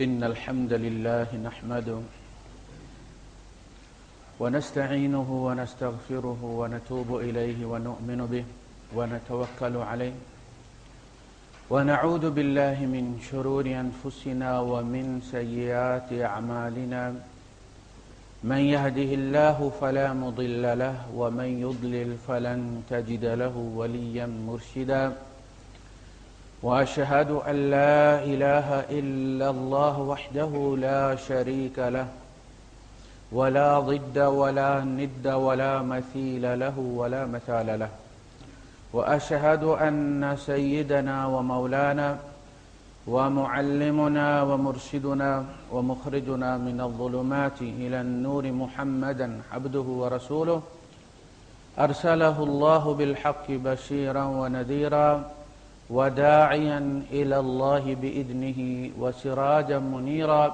إن الحمد لله نحمده ونستعينه ونستغفره ونتوب إليه ونؤمن به ونتوكل عليه ونعوذ بالله من شرور أنفسنا ومن سيئات أعمالنا من يهده الله فلا مضل له ومن يضلل فلن تجد له وليا مرشدا وأشهد أن لا إله إلا الله وحده لا شريك له ولا ضد ولا ند ولا مثيل له ولا مثال له وأشهد أن سيدنا ومولانا ومعلمنا ومرشدنا ومخرجنا من الظلمات إلى النور محمدا عبده ورسوله أرسله الله بالحق بشيرا ونذيرا وداعيا إلى الله بإذنه وسراجا منيرا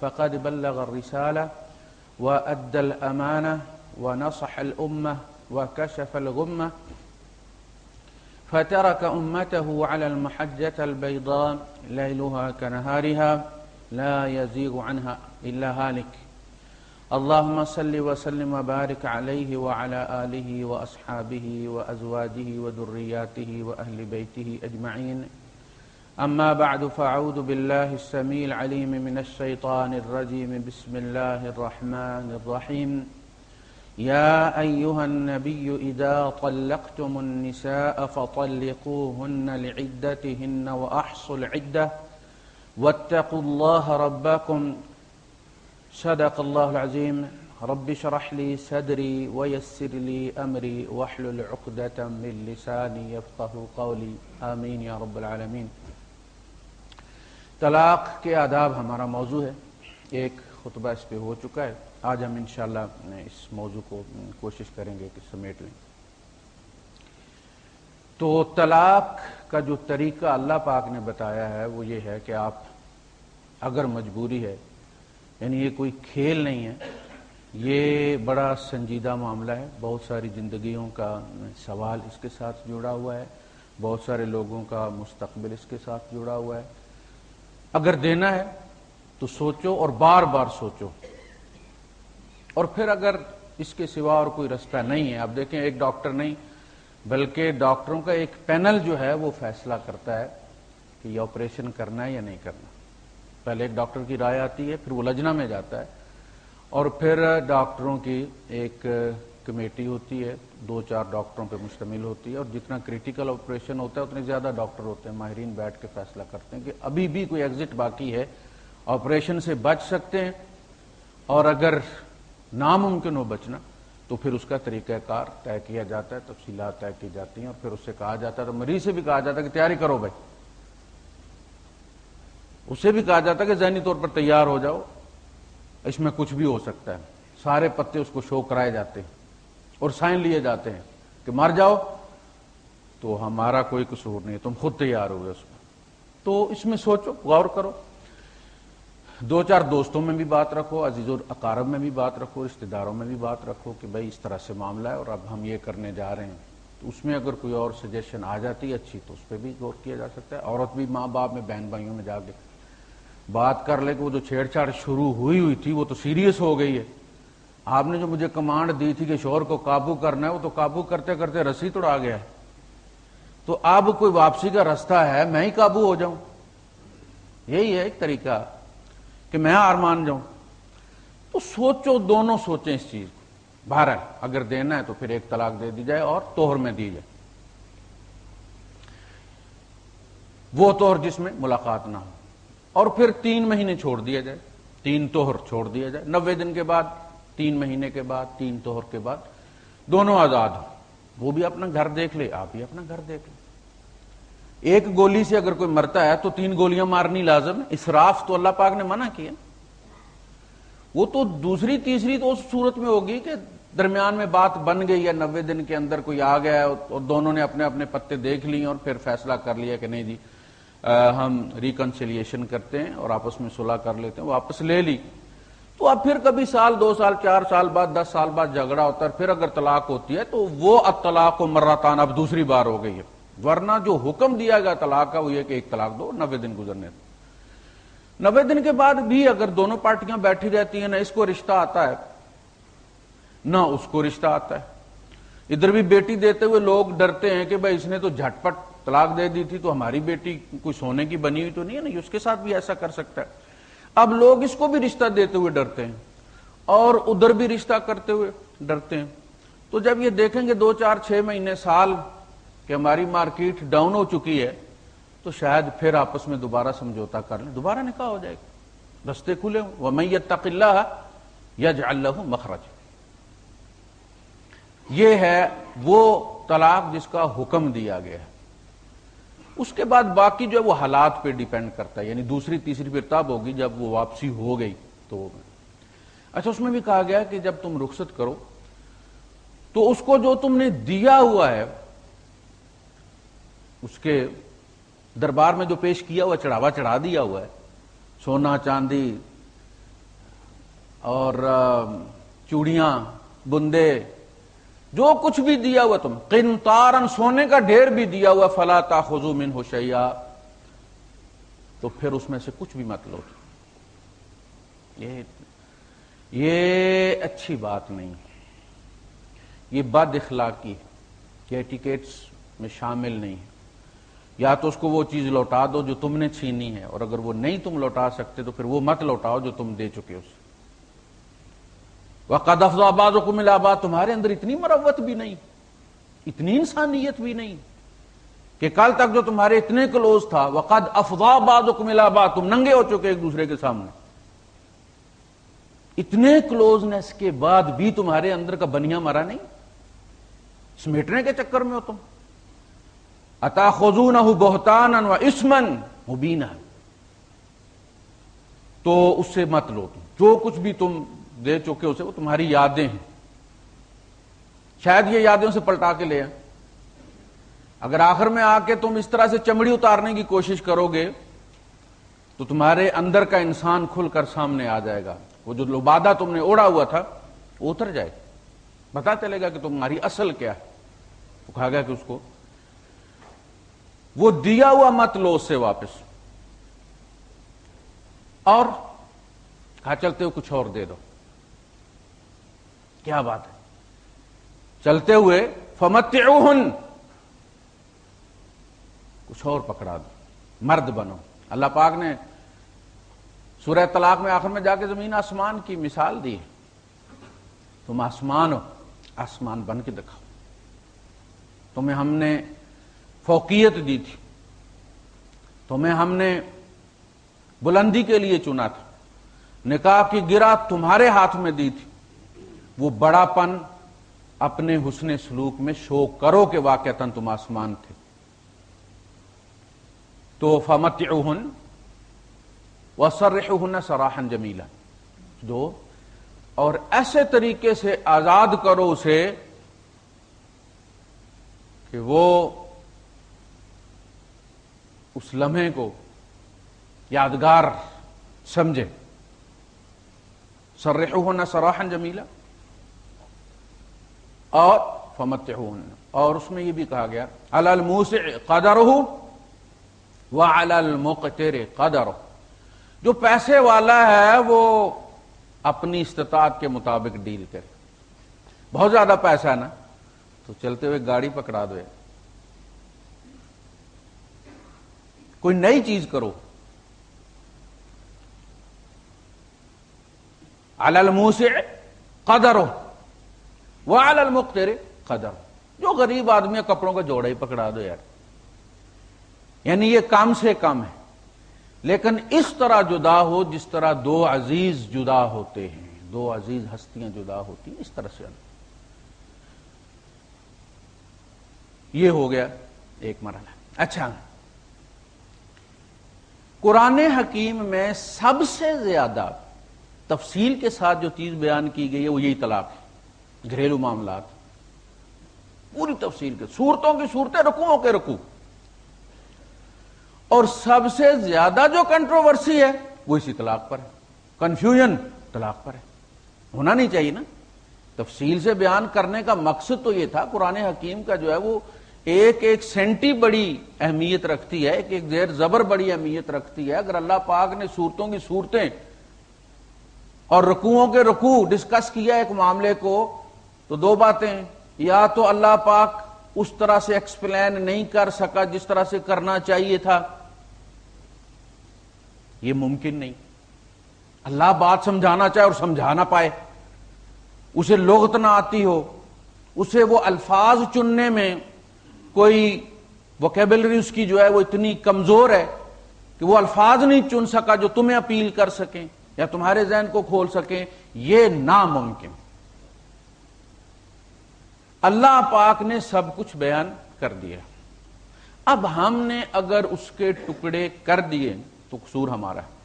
فقد بلغ الرسالة وأدى الأمانة ونصح الأمة وكشف الغمة فترك أمته على المحجة البيضاء ليلها كنهارها لا يزيغ عنها إلا هالك اللهم صل وسلم وبارك عليه وعلى آله وأصحابه وأزواجه وذرياته وأهل بيته أجمعين أما بعد فأعوذ بالله السميع العليم من الشيطان الرجيم بسم الله الرحمن الرحيم يا أيها النبي إذا طلقتم النساء فطلقوهن لعدتهن وأحصوا العدة واتقوا الله ربكم صدق الله العظيم رب اشرح لي صدري ويسر لي أمري واحلل عقدة من لساني يفقهوا قولي آمين یا رب العالمین۔ طلاق کے آداب ہمارا موضوع ہے، ایک خطبہ اس پہ ہو چکا ہے، آج ہم انشاءاللہ اس موضوع کو کوشش کریں گے کہ سمیٹ لیں۔ تو طلاق کا جو طریقہ اللہ پاک نے بتایا ہے وہ یہ ہے کہ آپ اگر مجبوری ہے، یعنی یہ کوئی کھیل نہیں ہے، یہ بڑا سنجیدہ معاملہ ہے، بہت ساری زندگیوں کا سوال اس کے ساتھ جڑا ہوا ہے، بہت سارے لوگوں کا مستقبل اس کے ساتھ جڑا ہوا ہے۔ اگر دینا ہے تو سوچو اور بار بار سوچو، اور پھر اگر اس کے سوا اور کوئی رستہ نہیں ہے، آپ دیکھیں ایک ڈاکٹر نہیں بلکہ ڈاکٹروں کا ایک پینل جو ہے وہ فیصلہ کرتا ہے کہ یہ آپریشن کرنا ہے یا نہیں کرنا۔ پہلے ایک ڈاکٹر کی رائے آتی ہے، پھر وہ لجنہ میں جاتا ہے، اور پھر ڈاکٹروں کی ایک کمیٹی ہوتی ہے، 2-4 ڈاکٹروں پہ مشتمل ہوتی ہے، اور جتنا کریٹیکل آپریشن ہوتا ہے اتنے زیادہ ڈاکٹر ہوتے ہیں، ماہرین بیٹھ کے فیصلہ کرتے ہیں کہ ابھی بھی کوئی ایگزٹ باقی ہے، آپریشن سے بچ سکتے ہیں، اور اگر ناممکن ہو بچنا تو پھر اس کا طریقہ کار طے کیا جاتا ہے، تفصیلات طے کی جاتی ہیں، اور پھر اس سے کہا جاتا ہے، تو مریض سے بھی کہا جاتا ہے کہ تیاری کرو بھائی، اس سے بھی کہا جاتا ہے کہ ذہنی طور پر تیار ہو جاؤ، اس میں کچھ بھی ہو سکتا ہے، سارے پتے اس کو شو کرائے جاتے ہیں اور سائن لیے جاتے ہیں کہ مر جاؤ تو ہمارا کوئی قصور نہیں، تم خود تیار ہوئے اس میں۔ تو اس میں سوچو، غور کرو، 2-4 دوستوں میں بھی بات رکھو، عزیز و اقارب میں بھی بات رکھو، رشتہ داروں میں بھی بات رکھو کہ بھائی اس طرح سے معاملہ ہے اور اب ہم یہ کرنے جا رہے ہیں، تو اس میں اگر کوئی اور سجیشن آ جاتی ہے اچھی تو اس پہ بھی غور کیا جا سکتا ہے۔ عورت بھی ماں باپ میں، بہن بھائیوں میں جا کے بات کر لے کہ وہ جو چھیڑ چھاڑ شروع ہوئی تھی وہ تو سیریس ہو گئی ہے، آپ نے جو مجھے کمانڈ دی تھی کہ شوہر کو قابو کرنا ہے وہ تو قابو کرتے کرتے رسی توڑا گیا ہے، تو اب کوئی واپسی کا رستہ ہے، میں ہی قابو ہو جاؤں، یہی ہے ایک طریقہ کہ میں ہار مان جاؤں۔ تو سوچو، دونوں سوچیں اس چیز کو، بہرحال اگر دینا ہے تو پھر ایک طلاق دے دی جائے اور توہر میں دی جائے، وہ توہر جس میں ملاقات نہ ہو، اور پھر 3 مہینے چھوڑ دیا جائے، 3 توہر چھوڑ دیا جائے، 90 دن کے بعد، 3 مہینے کے بعد، 3 توہر کے بعد دونوں آزاد ہوں، وہ بھی اپنا گھر دیکھ لے، آپ بھی اپنا گھر دیکھ لیں۔ ایک گولی سے اگر کوئی مرتا ہے تو 3 گولیاں مارنی لازم ہے، اسراف تو اللہ پاک نے منع کیا، وہ تو دوسری تیسری تو اس صورت میں ہوگی کہ درمیان میں بات بن گئی ہے، 90 دن کے اندر کوئی آ گیا ہے اور دونوں نے اپنے اپنے پتے دیکھ لیے اور پھر فیصلہ کر لیا کہ نہیں جی ہم ریکنسیلیشن کرتے ہیں اور آپس میں صلح کر لیتے ہیں، واپس لے لی، تو اب پھر کبھی 1 2 سال 4 سال بعد 10 سال بعد جھگڑا ہوتا ہے، پھر اگر طلاق ہوتی ہے تو وہ الطلاق مرتان اب دوسری بار ہو گئی ہے، ورنہ جو حکم دیا گیا طلاق کا وہ یہ کہ 1 طلاق دو، 90 دن گزرنے دو۔ 90 دن کے بعد بھی اگر دونوں پارٹیاں بیٹھی رہتی ہیں، نہ اس کو رشتہ آتا ہے نہ اس کو رشتہ آتا ہے، ادھر بھی بیٹی دیتے ہوئے لوگ ڈرتے ہیں کہ بھائی اس نے تو جھٹ پٹ طلاق دے دی تھی تو ہماری بیٹی کوئی سونے کی بنی ہوئی تو نہیں ہے، نہیں اس کے ساتھ بھی ایسا کر سکتا ہے۔ اب لوگ اس کو بھی رشتہ دیتے ہوئے ڈرتے ہیں اور ادھر بھی رشتہ کرتے ہوئے ڈرتے ہیں۔ تو جب یہ دیکھیں گے 2 4 6 مہینے سال کہ ہماری مارکیٹ ڈاؤن ہو چکی ہے تو شاید پھر آپس میں دوبارہ سمجھوتا کر لیں، دوبارہ نکاح ہو جائے گا، رستے کھلے ہوں۔ وَمَن يَتَّقِ اللَّهَ يَجْعَل لَّهُ مَخْرَجًا، یہ ہے وہ طلاق جس کا حکم دیا گیا ہے۔ اس کے بعد باقی جو ہے وہ حالات پہ ڈیپینڈ کرتا ہے، یعنی دوسری تیسری پھر تب ہوگی جب وہ واپسی ہو گئی تو۔ اچھا، اس میں بھی کہا گیا کہ جب تم رخصت کرو تو اس کو جو تم نے دیا ہوا ہے، اس کے دربار میں جو پیش کیا ہوا چڑھاوا چڑھا دیا ہوا ہے، سونا چاندی اور چوڑیاں بندے، جو کچھ بھی دیا ہوا تم، قنطارن سونے کا ڈھیر بھی دیا ہوا، فلا تاخذوا منہ شیئا، تو پھر اس میں سے کچھ بھی مت لو۔ یہ اچھی بات نہیں، یہ بد اخلاقی، یہ ایٹیکیٹس میں شامل نہیں ہے۔ یا تو اس کو وہ چیز لوٹا دو جو تم نے چھینی ہے، اور اگر وہ نہیں تم لوٹا سکتے تو پھر وہ مت لوٹاؤ جو تم دے چکے اسے۔ وَقَدْ أَفْضَىٰ بَعْضُكُمْ إِلَىٰ بَعْضٍ، تمہارے اندر اتنی مروت بھی نہیں، اتنی انسانیت بھی نہیں کہ کل تک جو تمہارے اتنے کلوز تھا، وَقَدْ أَفْضَىٰ بَعْضُكُمْ إِلَىٰ بَعْضٍ، تم ننگے ہو چکے ایک دوسرے کے سامنے، اتنے کلوزنس کے بعد بھی تمہارے اندر کا بنیا مرا نہیں، سمیٹنے کے چکر میں ہو تم۔ أَتَأْخُذُونَهُ بُهْتَانًا وَإِثْمًا مُبِينًا، تو اس سے مت لو، تم جو کچھ بھی تم دے چکے اسے وہ تمہاری یادیں ہیں، شاید یہ یادیں اسے پلٹا کے لے آئیں۔ اگر آخر میں آ کے تم اس طرح سے چمڑی اتارنے کی کوشش کرو گے تو تمہارے اندر کا انسان کھل کر سامنے آ جائے گا، وہ جو لبادہ تم نے اوڑا ہوا تھا وہ اتر جائے گا، پتا چلے گا کہ تمہاری اصل کیا ہے۔ وہ کہا گیا کہ اس کو وہ دیا ہوا مت لو اس سے واپس، اور کہا چلتے ہوئے کچھ اور دے دو۔ کیا بات ہے، چلتے ہوئے فَمَتِّعُوهُنَّ، کچھ اور پکڑا دو، مرد بنو۔ اللہ پاک نے سورہ طلاق میں آخر میں جا کے زمین آسمان کی مثال دی، تم آسمان ہو، آسمان بن کے دکھاؤ، تمہیں ہم نے فوقیت دی تھی، تمہیں ہم نے بلندی کے لیے چنا تھا، نکاح کی گرہ تمہارے ہاتھ میں دی تھی، وہ بڑا پن اپنے حسن سلوک میں شو کرو کہ واقعتاً تم آسمان تھے۔ تو فَمَتِّعُوهُنَّ وَسَرِّحُوهُنَّ سَرَاحًا جَمِيلًا، دو اور ایسے طریقے سے آزاد کرو اسے کہ وہ اس لمحے کو یادگار سمجھے۔ سرحوہن سراحا جمیلا، اور فمتعوہن، اور اس میں یہ بھی کہا گیا علی الموسع قدرہ وعلی المقتر قدرہ، جو پیسے والا ہے وہ اپنی استطاعت کے مطابق ڈیل کرے۔ بہت زیادہ پیسہ ہے نا تو چلتے ہوئے گاڑی پکڑا دو، کوئی نئی چیز کرو۔ علی الموسع قدرہ وعلی المقتر قدرہ، جو غریب آدمی ہے کپڑوں کا جوڑا ہی پکڑا دو یار، یعنی یہ کم سے کم ہے، لیکن اس طرح جدا ہو جس طرح دو عزیز جدا ہوتے ہیں، دو عزیز ہستیاں جدا ہوتی ہیں، اس طرح سے یہ ہو گیا ایک مرحلہ۔ اچھا، قرآن حکیم میں سب سے زیادہ تفصیل کے ساتھ جو چیز بیان کی گئی ہے وہ یہی طلاق ہے، گھریلو معاملات، پوری تفصیل کے، صورتوں کی صورتیں، رکوعوں کے رکوع، اور سب سے زیادہ جو کنٹروورسی ہے وہ اسی طلاق پر ہے، کنفیوژن طلاق پر ہے۔ ہونا نہیں چاہیے نا، تفصیل سے بیان کرنے کا مقصد تو یہ تھا، قرآن حکیم کا جو ہے وہ ایک ایک سینٹی بڑی اہمیت رکھتی ہے، ایک ایک زیر زبر بڑی اہمیت رکھتی ہے. اگر اللہ پاک نے صورتوں کی صورتیں اور رکوعوں کے رکوع ڈسکس کیا ایک معاملے کو، تو دو باتیں، یا تو اللہ پاک اس طرح سے ایکسپلین نہیں کر سکا جس طرح سے کرنا چاہیے تھا، یہ ممکن نہیں. اللہ بات سمجھانا چاہے اور سمجھا نہ پائے، اسے لغت نہ آتی ہو، اسے وہ الفاظ چننے میں کوئی ووکیبلری اس کی جو ہے وہ اتنی کمزور ہے کہ وہ الفاظ نہیں چن سکا جو تمہیں اپیل کر سکیں یا تمہارے ذہن کو کھول سکیں، یہ ناممکن. اللہ پاک نے سب کچھ بیان کر دیا. اب ہم نے اگر اس کے ٹکڑے کر دیے تو قصور ہمارا ہے.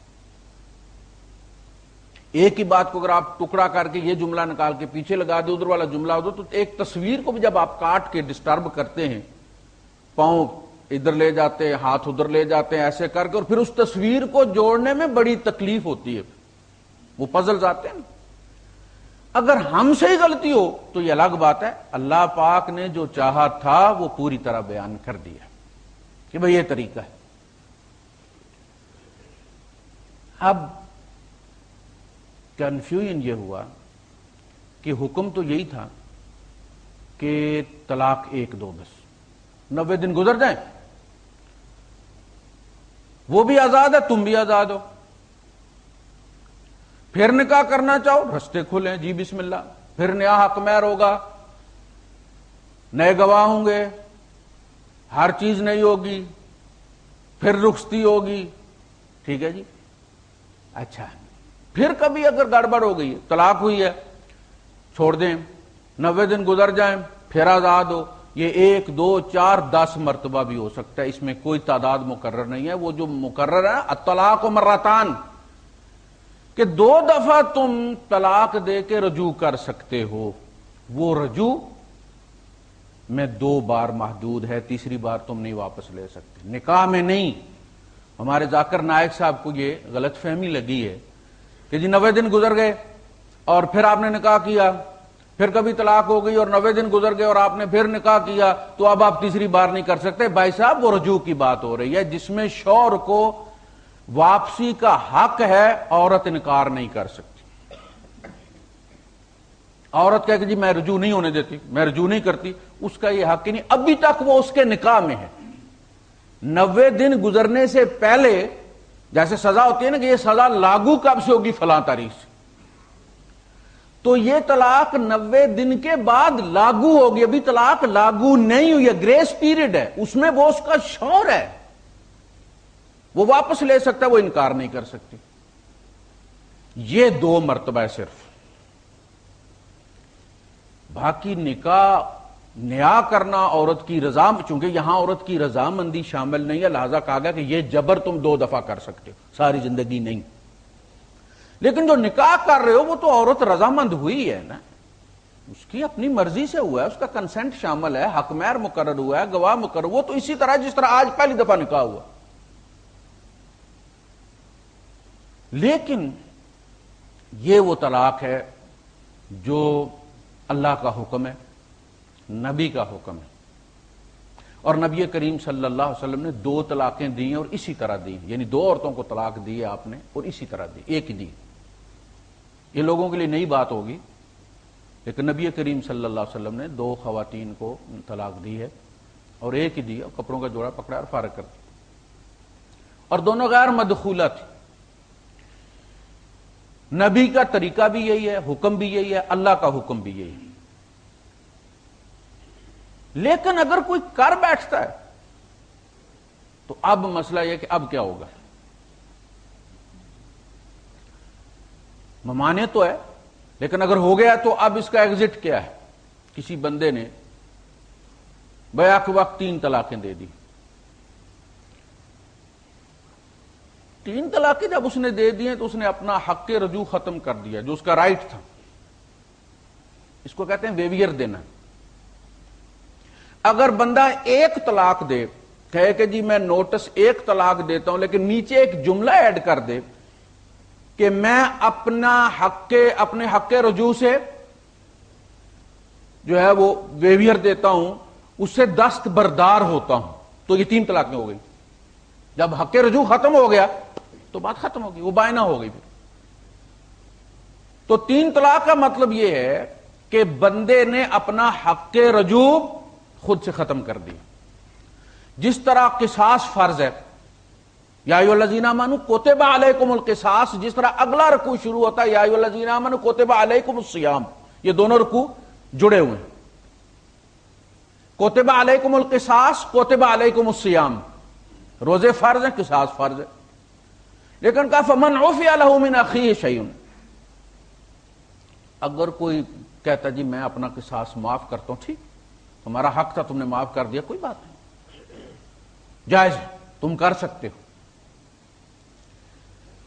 ایک ہی بات کو اگر آپ ٹکڑا کر کے یہ جملہ نکال کے پیچھے لگا دو، ادھر والا جملہ ادھر، تو ایک تصویر کو بھی جب آپ کاٹ کے ڈسٹرب کرتے ہیں، پاؤں ادھر لے جاتے ہیں، ہاتھ ادھر لے جاتے ہیں، ایسے کر کے، اور پھر اس تصویر کو جوڑنے میں بڑی تکلیف ہوتی ہے، وہ پزلز آتے ہیں. اگر ہم سے ہی غلطی ہو تو یہ الگ بات ہے. اللہ پاک نے جو چاہا تھا وہ پوری طرح بیان کر دیا کہ بھئی یہ طریقہ ہے. اب کنفیوژن یہ ہوا کہ حکم تو یہی تھا کہ طلاق 1-2 بس، 90 دن گزر جائیں، وہ بھی آزاد ہے، تم بھی آزاد ہو، پھر نکاح کرنا چاہو رستے کھلیں، جی بسم اللہ. پھر نیا حق مہر ہوگا، نئے گواہ ہوں گے، ہر چیز نئی ہوگی، پھر رخصتی ہوگی. ٹھیک ہے جی. اچھا، پھر کبھی اگر گڑبڑ ہو گئی، طلاق ہوئی ہے، چھوڑ دیں، 90 دن گزر جائیں، پھر آزاد ہو. یہ 1 2 4 10 مرتبہ بھی ہو سکتا ہے، اس میں کوئی تعداد مقرر نہیں ہے. وہ جو مقرر ہے الطلاق مرتان، کہ 2 دفعہ تم طلاق دے کے رجوع کر سکتے ہو. وہ رجوع میں 2 بار محدود ہے، تیسری بار تم نہیں واپس لے سکتے، نکاح میں نہیں. ہمارے ذاکر نائک صاحب کو یہ غلط فہمی لگی ہے کہ جی 90 دن گزر گئے اور پھر آپ نے نکاح کیا، پھر کبھی طلاق ہو گئی اور 90 دن گزر گئے اور آپ نے پھر نکاح کیا تو اب آپ تیسری بار نہیں کر سکتے. بھائی صاحب، وہ رجوع کی بات ہو رہی ہے جس میں شوہر کو واپسی کا حق ہے، عورت انکار نہیں کر سکتی. عورت کہے کہ جی میں رجوع نہیں ہونے دیتی، میں رجوع نہیں کرتی، اس کا یہ حق ہی نہیں، ابھی تک وہ اس کے نکاح میں ہے. 90 دن گزرنے سے پہلے جیسے سزا ہوتی ہے نا کہ یہ سزا لاگو کب سے ہوگی، فلاں تاریخ سے، تو یہ طلاق 90 دن کے بعد لاگو ہوگی. ابھی طلاق لاگو نہیں ہوئی ہے، گریس پیریڈ ہے، اس میں وہ اس کا شوہر ہے، وہ واپس لے سکتا ہے، وہ انکار نہیں کر سکتی. یہ 2 مرتبہ ہے صرف. باقی نکاح نیا کرنا عورت کی رضا، چونکہ یہاں عورت کی رضامندی شامل نہیں ہے، لہذا کہا گیا کہ یہ جبر تم 2 دفعہ کر سکتے ہو، ساری زندگی نہیں. لیکن جو نکاح کر رہے ہو وہ تو عورت رضامند ہوئی ہے نا، اس کی اپنی مرضی سے ہوا ہے، اس کا کنسنٹ شامل ہے، حق مہر مقرر ہوا ہے، گواہ مقرر، وہ تو اسی طرح جس طرح آج پہلی دفعہ نکاح ہوا. لیکن یہ وہ طلاق ہے جو اللہ کا حکم ہے، نبی کا حکم ہے، اور نبی کریم صلی اللہ علیہ وسلم نے 2 طلاقیں دی ہیں اور اسی طرح دی، یعنی 2 عورتوں کو طلاق دی ہے آپ نے اور اسی طرح دی، ایک ہی دی. یہ لوگوں کے لیے نئی بات ہوگی، لیکن نبی کریم صلی اللہ علیہ وسلم نے 2 خواتین کو طلاق دی ہے اور ایک ہی دی، اور کپڑوں کا جوڑا پکڑا اور فارغ کر دیا، اور دونوں غیر مدخولہ تھی. نبی کا طریقہ بھی یہی ہے، حکم بھی یہی ہے، اللہ کا حکم بھی یہی ہے. لیکن اگر کوئی کر بیٹھتا ہے تو اب مسئلہ یہ کہ اب کیا ہوگا. ممانے تو ہے، لیکن اگر ہو گیا تو اب اس کا ایگزٹ کیا ہے. کسی بندے نے بیک وقت 3 طلاقیں دے دی. 3 طلاقیں جب اس نے دے دی ہیں تو اس نے اپنا حق رجوع ختم کر دیا جو اس کا رائٹ تھا. اس کو کہتے ہیں ویویئر دینا. اگر بندہ 1 طلاق دے، کہے کہ جی میں نوٹس 1 طلاق دیتا ہوں، لیکن نیچے ایک جملہ ایڈ کر دے کہ میں اپنے حق رجوع سے جو ہے وہ ویویئر دیتا ہوں، اس سے دستبردار ہوتا ہوں، تو یہ 3 طلاقیں ہو گئی۔ جب حق رجوع ختم ہو گیا تو بات ختم ہو گئی، وہ بائنا ہو گئی پھر۔ تو 3 طلاق کا مطلب یہ ہے کہ بندے نے اپنا حق رجوع خود سے ختم کر دیا۔ جس طرح قصاص فرض ہے، یا ایھا الذین آمنوا کتب علیکم القصاص، جس طرح اگلا رکوع شروع ہوتا ہے یا ایھا الذین آمنوا کتب علیکم الصیام، یہ دونوں رکوع جڑے ہوئے ہیں۔ کتب علیکم القصاص، کتب علیکم الصیام، روزے فرض ہیں، قصاص فرض ہے۔ لیکن کہا فمن عفی لہ من اخیہ شیء، اگر کوئی کہتا جی میں اپنا قصاص معاف کرتا ہوں، ٹھیک، تمہارا حق تھا تم نے معاف کر دیا، کوئی بات نہیں، جائز ہے، تم کر سکتے ہو۔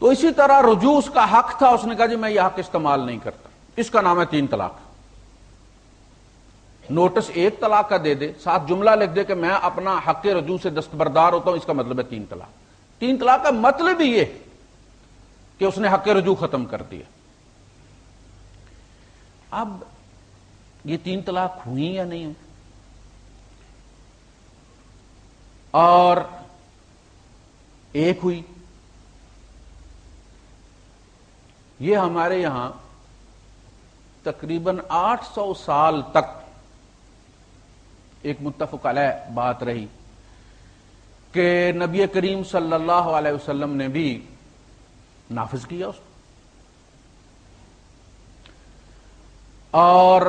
تو اسی طرح رجوع اس کا حق تھا، اس نے کہا جی میں یہ حق استعمال نہیں کرتا، اس کا نام ہے 3 طلاق۔ نوٹس 1 طلاق کا دے دے، ساتھ جملہ لکھ دے کہ میں اپنا حق رجوع سے دستبردار ہوتا ہوں، اس کا مطلب ہے 3 طلاق۔ 3 طلاق کا مطلب ہی یہ کہ اس نے حق رجوع ختم کر دیا۔ اب یہ 3 طلاق ہوئی یا نہیں ہوئی؟ اور ایک ہوئی، یہ ہمارے یہاں تقریباً 800 سال تک ایک متفق علیہ بات رہی کہ نبی کریم صلی اللہ علیہ وسلم نے بھی نافذ کیا اس کو، اور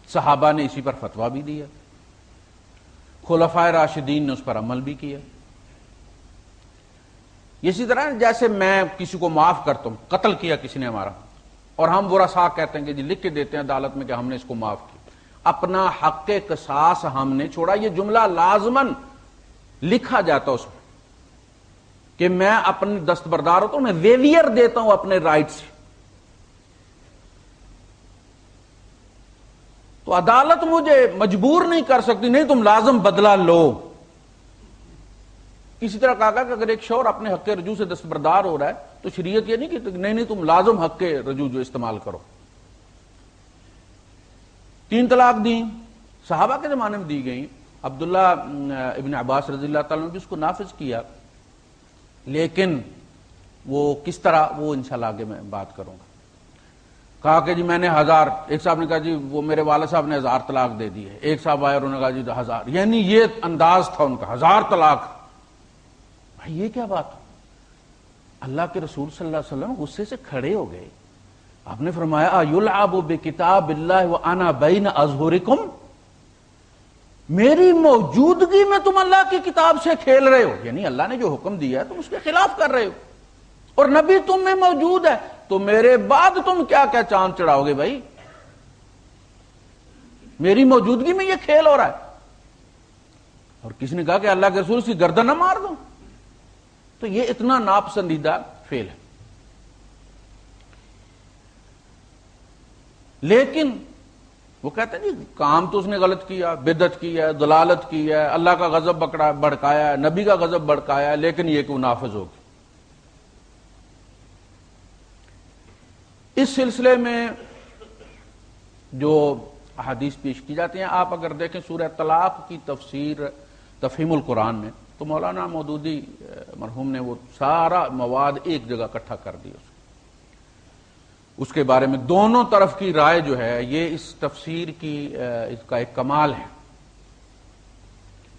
صحابہ نے اسی پر فتویٰ بھی دیا، خلفائے راشدین نے اس پر عمل بھی کیا۔ اسی طرح جیسے میں کسی کو معاف کرتا ہوں، قتل کیا کسی نے ہمارا، اور ہم ورثاء کہتے ہیں کہ جی لکھ کے دیتے ہیں عدالت میں کہ ہم نے اس کو معاف کیا، اپنا حق قصاص ہم نے چھوڑا، یہ جملہ لازماً لکھا جاتا اس میں کہ میں اپنے دستبردار ہوتا ہوں، میں ویویئر دیتا ہوں اپنے رائٹ سے۔ تو عدالت مجھے مجبور نہیں کر سکتی، نہیں تم لازم بدلہ لو۔ اسی طرح کہا کہ اگر ایک شوہر اپنے حق رجوع سے دستبردار ہو رہا ہے تو شریعت یہ نہیں کہ نہیں تم لازم حق رجوع جو استعمال کرو۔ 3 طلاق دی، صحابہ کے زمانے میں دی گئی، عبداللہ ابن عباس رضی اللہ تعالیٰ نے بھی اس کو نافذ کیا، لیکن وہ کس طرح، وہ انشاءاللہ آگے میں بات کروں گا۔ کہا کہ جی میں نے 1000، ایک صاحب نے کہا جی وہ میرے والد صاحب نے 1000 طلاق دے دی ہے، ایک صاحب آئے اور انہوں نے کہا جی 1000، یعنی یہ انداز تھا ان کا، 1000 طلاق۔ بھائی یہ کیا بات؟ اللہ کے رسول صلی اللہ علیہ وسلم غصے سے کھڑے ہو گئے، آپ نے فرمایا یلعب بکتاب اللہ وانا بین اظہرکم، میری موجودگی میں تم اللہ کی کتاب سے کھیل رہے ہو، یعنی اللہ نے جو حکم دیا ہے تم اس کے خلاف کر رہے ہو، اور نبی تم میں موجود ہے، تو میرے بعد تم کیا کیا چاند چڑھاؤ گے بھائی؟ میری موجودگی میں یہ کھیل ہو رہا ہے۔ اور کسی نے کہا کہ اللہ کے رسول کی گردن نہ مار دوں، تو یہ اتنا ناپسندیدہ فعل ہے۔ لیکن وہ کہتے ہیں جی کام تو اس نے غلط کیا، بدعت کی ہے، ضلالت کی ہے، اللہ کا غضب بھڑکایا ہے، نبی کا غضب بھڑکایا ہے، لیکن یہ کہ وہ نافذ ہوگی۔ اس سلسلے میں جو احادیث پیش کی جاتی ہیں، آپ اگر دیکھیں سورہ طلاق کی تفسیر تفہیم القرآن میں، تو مولانا مودودی مرحوم نے وہ سارا مواد ایک جگہ اکٹھا کر دیا، اس کے بارے میں دونوں طرف کی رائے جو ہے، یہ اس تفسیر کی اس کا ایک کمال ہے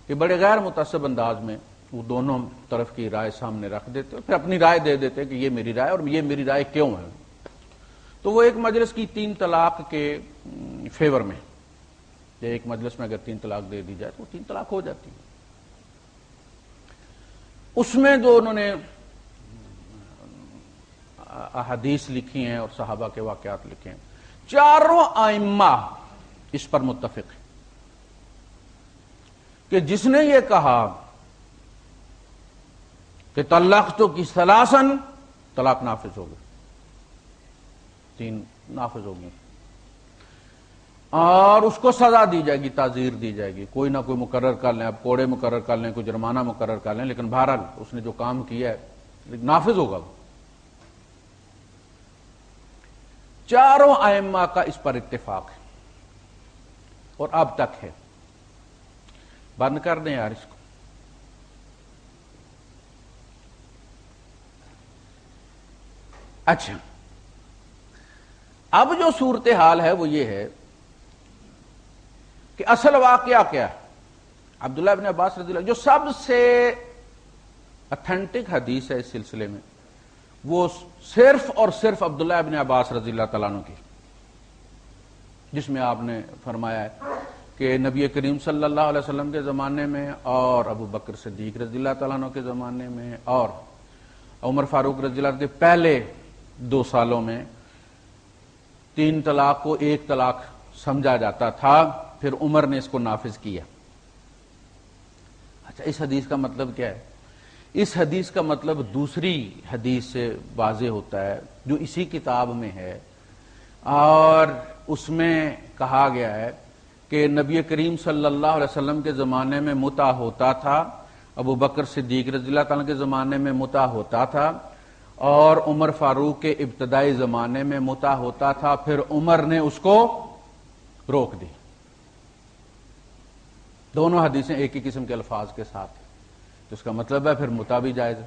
کہ بڑے غیر متعصب انداز میں وہ دونوں طرف کی رائے سامنے رکھ دیتے، پھر اپنی رائے دے دیتے کہ یہ میری رائے اور یہ میری رائے کیوں ہے۔ تو وہ ایک مجلس کی 3 طلاق کے فیور میں، ایک مجلس میں اگر 3 طلاق دے دی جائے تو 3 طلاق ہو جاتی ہے۔ اس میں جو انہوں نے احادیث لکھی ہیں اور صحابہ کے واقعات لکھے ہیں، چاروں ائمہ اس پر متفق ہیں کہ جس نے یہ کہا کہ طلقت کی ثلاثن، طلاق نافذ ہو گئی، 3 نافذ ہو گئی، اور اس کو سزا دی جائے گی، تعزیر دی جائے گی، کوئی نہ کوئی مقرر کر لیں، اب کوڑے مقرر کر لیں، کوئی جرمانہ مقرر کر لیں، لیکن بہرحال اس نے جو کام کیا ہے نافذ ہوگا۔ چاروں ائمہ کا اس پر اتفاق ہے اور اب تک ہے۔ بند کر دیں یار اس کو. اچھا، اب جو صورتحال ہے وہ یہ ہے کہ اصل واقعہ کیا ہے. عبداللہ ابن عباس رضی اللہ جو سب سے اتھینٹک حدیث ہے اس سلسلے میں، وہ صرف اور صرف عبداللہ ابن عباس رضی اللہ تعالیٰ عنہ کی، جس میں آپ نے فرمایا ہے کہ نبی کریم صلی اللہ علیہ وسلم کے زمانے میں اور ابو بکر صدیق رضی اللہ تعالیٰ عنہ کے زمانے میں اور عمر فاروق رضی اللہ عنہ کے پہلے 2 سالوں میں 3 طلاق کو 1 طلاق سمجھا جاتا تھا، پھر عمر نے اس کو نافذ کیا. اچھا، اس حدیث کا مطلب کیا ہے؟ اس حدیث کا مطلب دوسری حدیث سے واضح ہوتا ہے جو اسی کتاب میں ہے، اور اس میں کہا گیا ہے کہ نبی کریم صلی اللہ علیہ وسلم کے زمانے میں متع ہوتا تھا، ابو بکر صدیق رضی اللہ تعالیٰ کے زمانے میں متع ہوتا تھا، اور عمر فاروق کے ابتدائی زمانے میں متع ہوتا تھا، پھر عمر نے اس کو روک دی. دونوں حدیثیں ایک ہی قسم کے الفاظ کے ساتھ ہیں، تو اس کا مطلب ہے پھر متع بھی جائز ہے.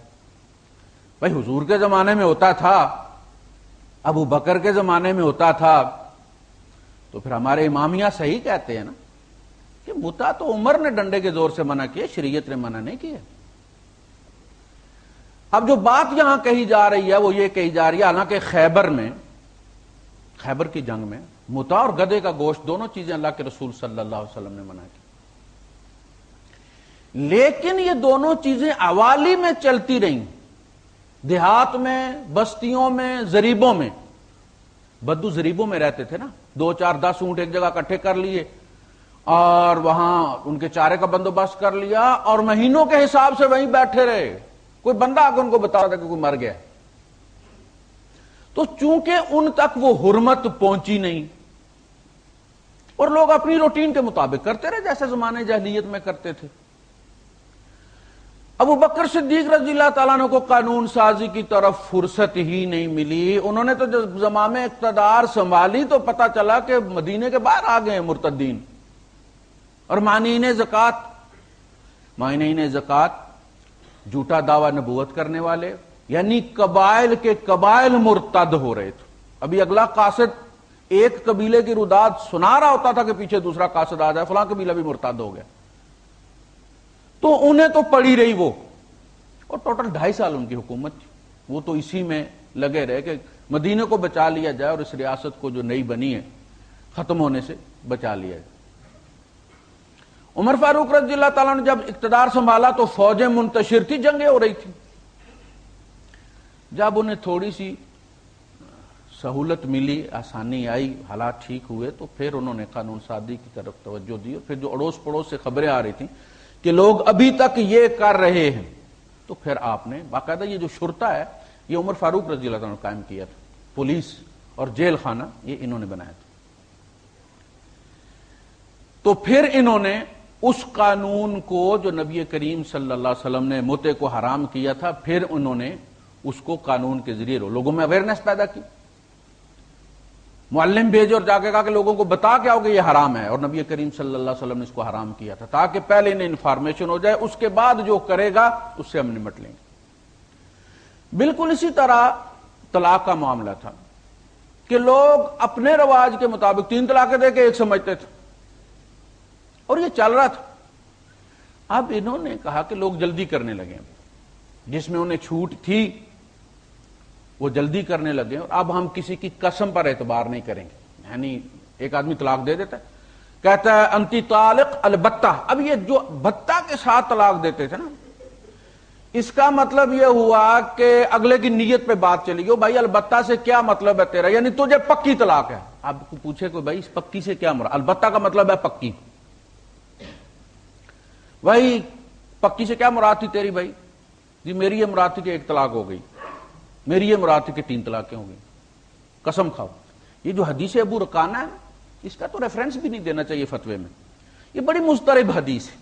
بھائی حضور کے زمانے میں ہوتا تھا، ابو بکر کے زمانے میں ہوتا تھا، تو پھر ہمارے امامیہ صحیح کہتے ہیں نا کہ متع تو عمر نے ڈنڈے کے زور سے منع کیا، شریعت نے منع نہیں کیا. اب جو بات یہاں کہی جا رہی ہے وہ یہ کہی جا رہی ہے، حالانکہ خیبر کی جنگ میں متع اور گدھے کا گوشت دونوں چیزیں اللہ کے رسول صلی اللہ علیہ وسلم نے منع کی، لیکن یہ دونوں چیزیں عوالی میں چلتی رہیں، دیہات میں، بستیوں میں، زریبوں میں. بدو زریبوں میں رہتے تھے نا، 2 4 10 اونٹ ایک جگہ اکٹھے کر لیے اور وہاں ان کے چارے کا بندوبست کر لیا اور مہینوں کے حساب سے وہیں بیٹھے رہے. کوئی بندہ آ کے ان کو بتا رہا تھا کہ کوئی مر گیا. تو چونکہ ان تک وہ حرمت پہنچی نہیں اور لوگ اپنی روٹین کے مطابق کرتے رہے جیسے زمانے جاہلیت میں کرتے تھے. ابو بکر صدیق رضی اللہ تعالیٰ عنہ کو قانون سازی کی طرف فرصت ہی نہیں ملی. انہوں نے تو جب زمام اقتدار سنبھالی تو پتا چلا کہ مدینے کے باہر آ گئے ہیں مرتدین اور مانعین زکوٰۃ، جھوٹا دعویٰ نبوت کرنے والے، یعنی قبائل کے قبائل مرتد ہو رہے تھے. ابھی اگلا قاصد ایک قبیلے کی روداد سنا رہا ہوتا تھا کہ پیچھے دوسرا قاصد آ جائے، فلاں قبیلہ بھی مرتد ہو گیا. تو انہیں تو پڑی رہی وہ، اور ٹوٹل 2.5 سال ان کی حکومت تھی. وہ تو اسی میں لگے رہے کہ مدینے کو بچا لیا جائے اور اس ریاست کو جو نئی بنی ہے ختم ہونے سے بچا لیا جائے. عمر فاروق رضی اللہ تعالیٰ نے جب اقتدار سنبھالا تو فوجیں منتشر تھی، جنگیں ہو رہی تھی. جب انہیں تھوڑی سی سہولت ملی، آسانی آئی، حالات ٹھیک ہوئے، تو پھر انہوں نے قانون سازی کی طرف توجہ دی. اور پھر جو اڑوس پڑوس سے خبریں آ رہی تھیں کہ لوگ ابھی تک یہ کر رہے ہیں، تو پھر آپ نے باقاعدہ یہ جو شرطہ ہے یہ عمر فاروق رضی اللہ عنہ نے قائم کیا تھا. پولیس اور جیل خانہ یہ انہوں نے بنایا تھا. تو پھر انہوں نے اس قانون کو جو نبی کریم صلی اللہ علیہ وسلم نے متع کو حرام کیا تھا، پھر انہوں نے اس کو قانون کے ذریعے لوگوں میں اویئرنیس پیدا کی. معلم بھیجے اور جا کے کہا کہ لوگوں کو بتا کے آؤ کہ یہ حرام ہے، اور نبی کریم صلی اللہ علیہ وسلم نے اس کو حرام کیا تھا تاکہ پہلے انہیں انفارمیشن ہو جائے، اس کے بعد جو کرے گا اس سے ہم نمٹ لیں گے. بالکل اسی طرح طلاق کا معاملہ تھا کہ لوگ اپنے رواج کے مطابق 3 طلاقیں دے کے ایک سمجھتے تھے اور یہ چل رہا تھا. اب انہوں نے کہا کہ لوگ جلدی کرنے لگے، جس میں انہیں چھوٹ تھی وہ جلدی کرنے لگے، اور اب ہم کسی کی قسم پر اعتبار نہیں کریں گے. یعنی ایک آدمی طلاق دے دیتا ہے، کہتا ہے انتی طالق البتہ. اب یہ جو بتہ کے ساتھ طلاق دیتے تھے نا، اس کا مطلب یہ ہوا کہ اگلے کی نیت پہ بات چلی گئی. بھائی البتہ سے کیا مطلب ہے تیرا؟ یعنی تجھے پکی طلاق ہے. اب پوچھے کوئی بھائی اس پکی سے کیا مراد؟ البتہ کا مطلب ہے پکی. بھائی پکی سے کیا مراد تھی تیری؟ بھائی جی میری یہ مراد تھی کہ 1 طلاق ہو گئی، میری یہ مراد تھی کہ 3 طلاقیں ہو گئی. قسم کھاؤ، یہ جو حدیث ابو رکانہ ہے اس کا تو ریفرنس بھی نہیں دینا چاہیے فتوے میں. یہ بڑی مضطرب حدیث ہے،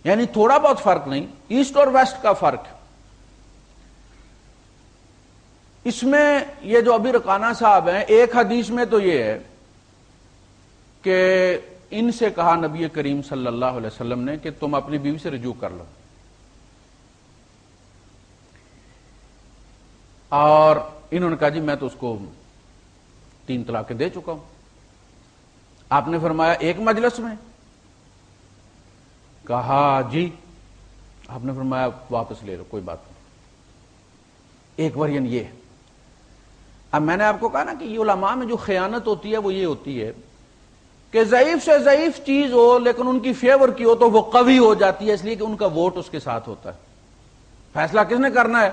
یعنی تھوڑا بہت فرق نہیں، ایسٹ اور ویسٹ کا فرق ہے. اس میں یہ جو ابی رکانہ صاحب ہیں، ایک حدیث میں تو یہ ہے کہ ان سے کہا نبی کریم صلی اللہ علیہ وسلم نے کہ تم اپنی بیوی سے رجوع کر لو، اور انہوں نے کہا جی میں تو اس کو 3 طلاقیں دے چکا ہوں۔ آپ نے فرمایا ایک مجلس میں؟ کہا جی۔ آپ نے فرمایا واپس لے لو، کوئی بات نہیں۔ ایک ورژن یہ ہے۔ اب میں نے آپ کو کہا نا کہ یہ علماء میں جو خیانت ہوتی ہے وہ یہ ہوتی ہے کہ ضعیف سے ضعیف چیز ہو لیکن ان کی فیور کی ہو تو وہ قوی ہو جاتی ہے، اس لیے کہ ان کا ووٹ اس کے ساتھ ہوتا ہے۔ فیصلہ کس نے کرنا ہے؟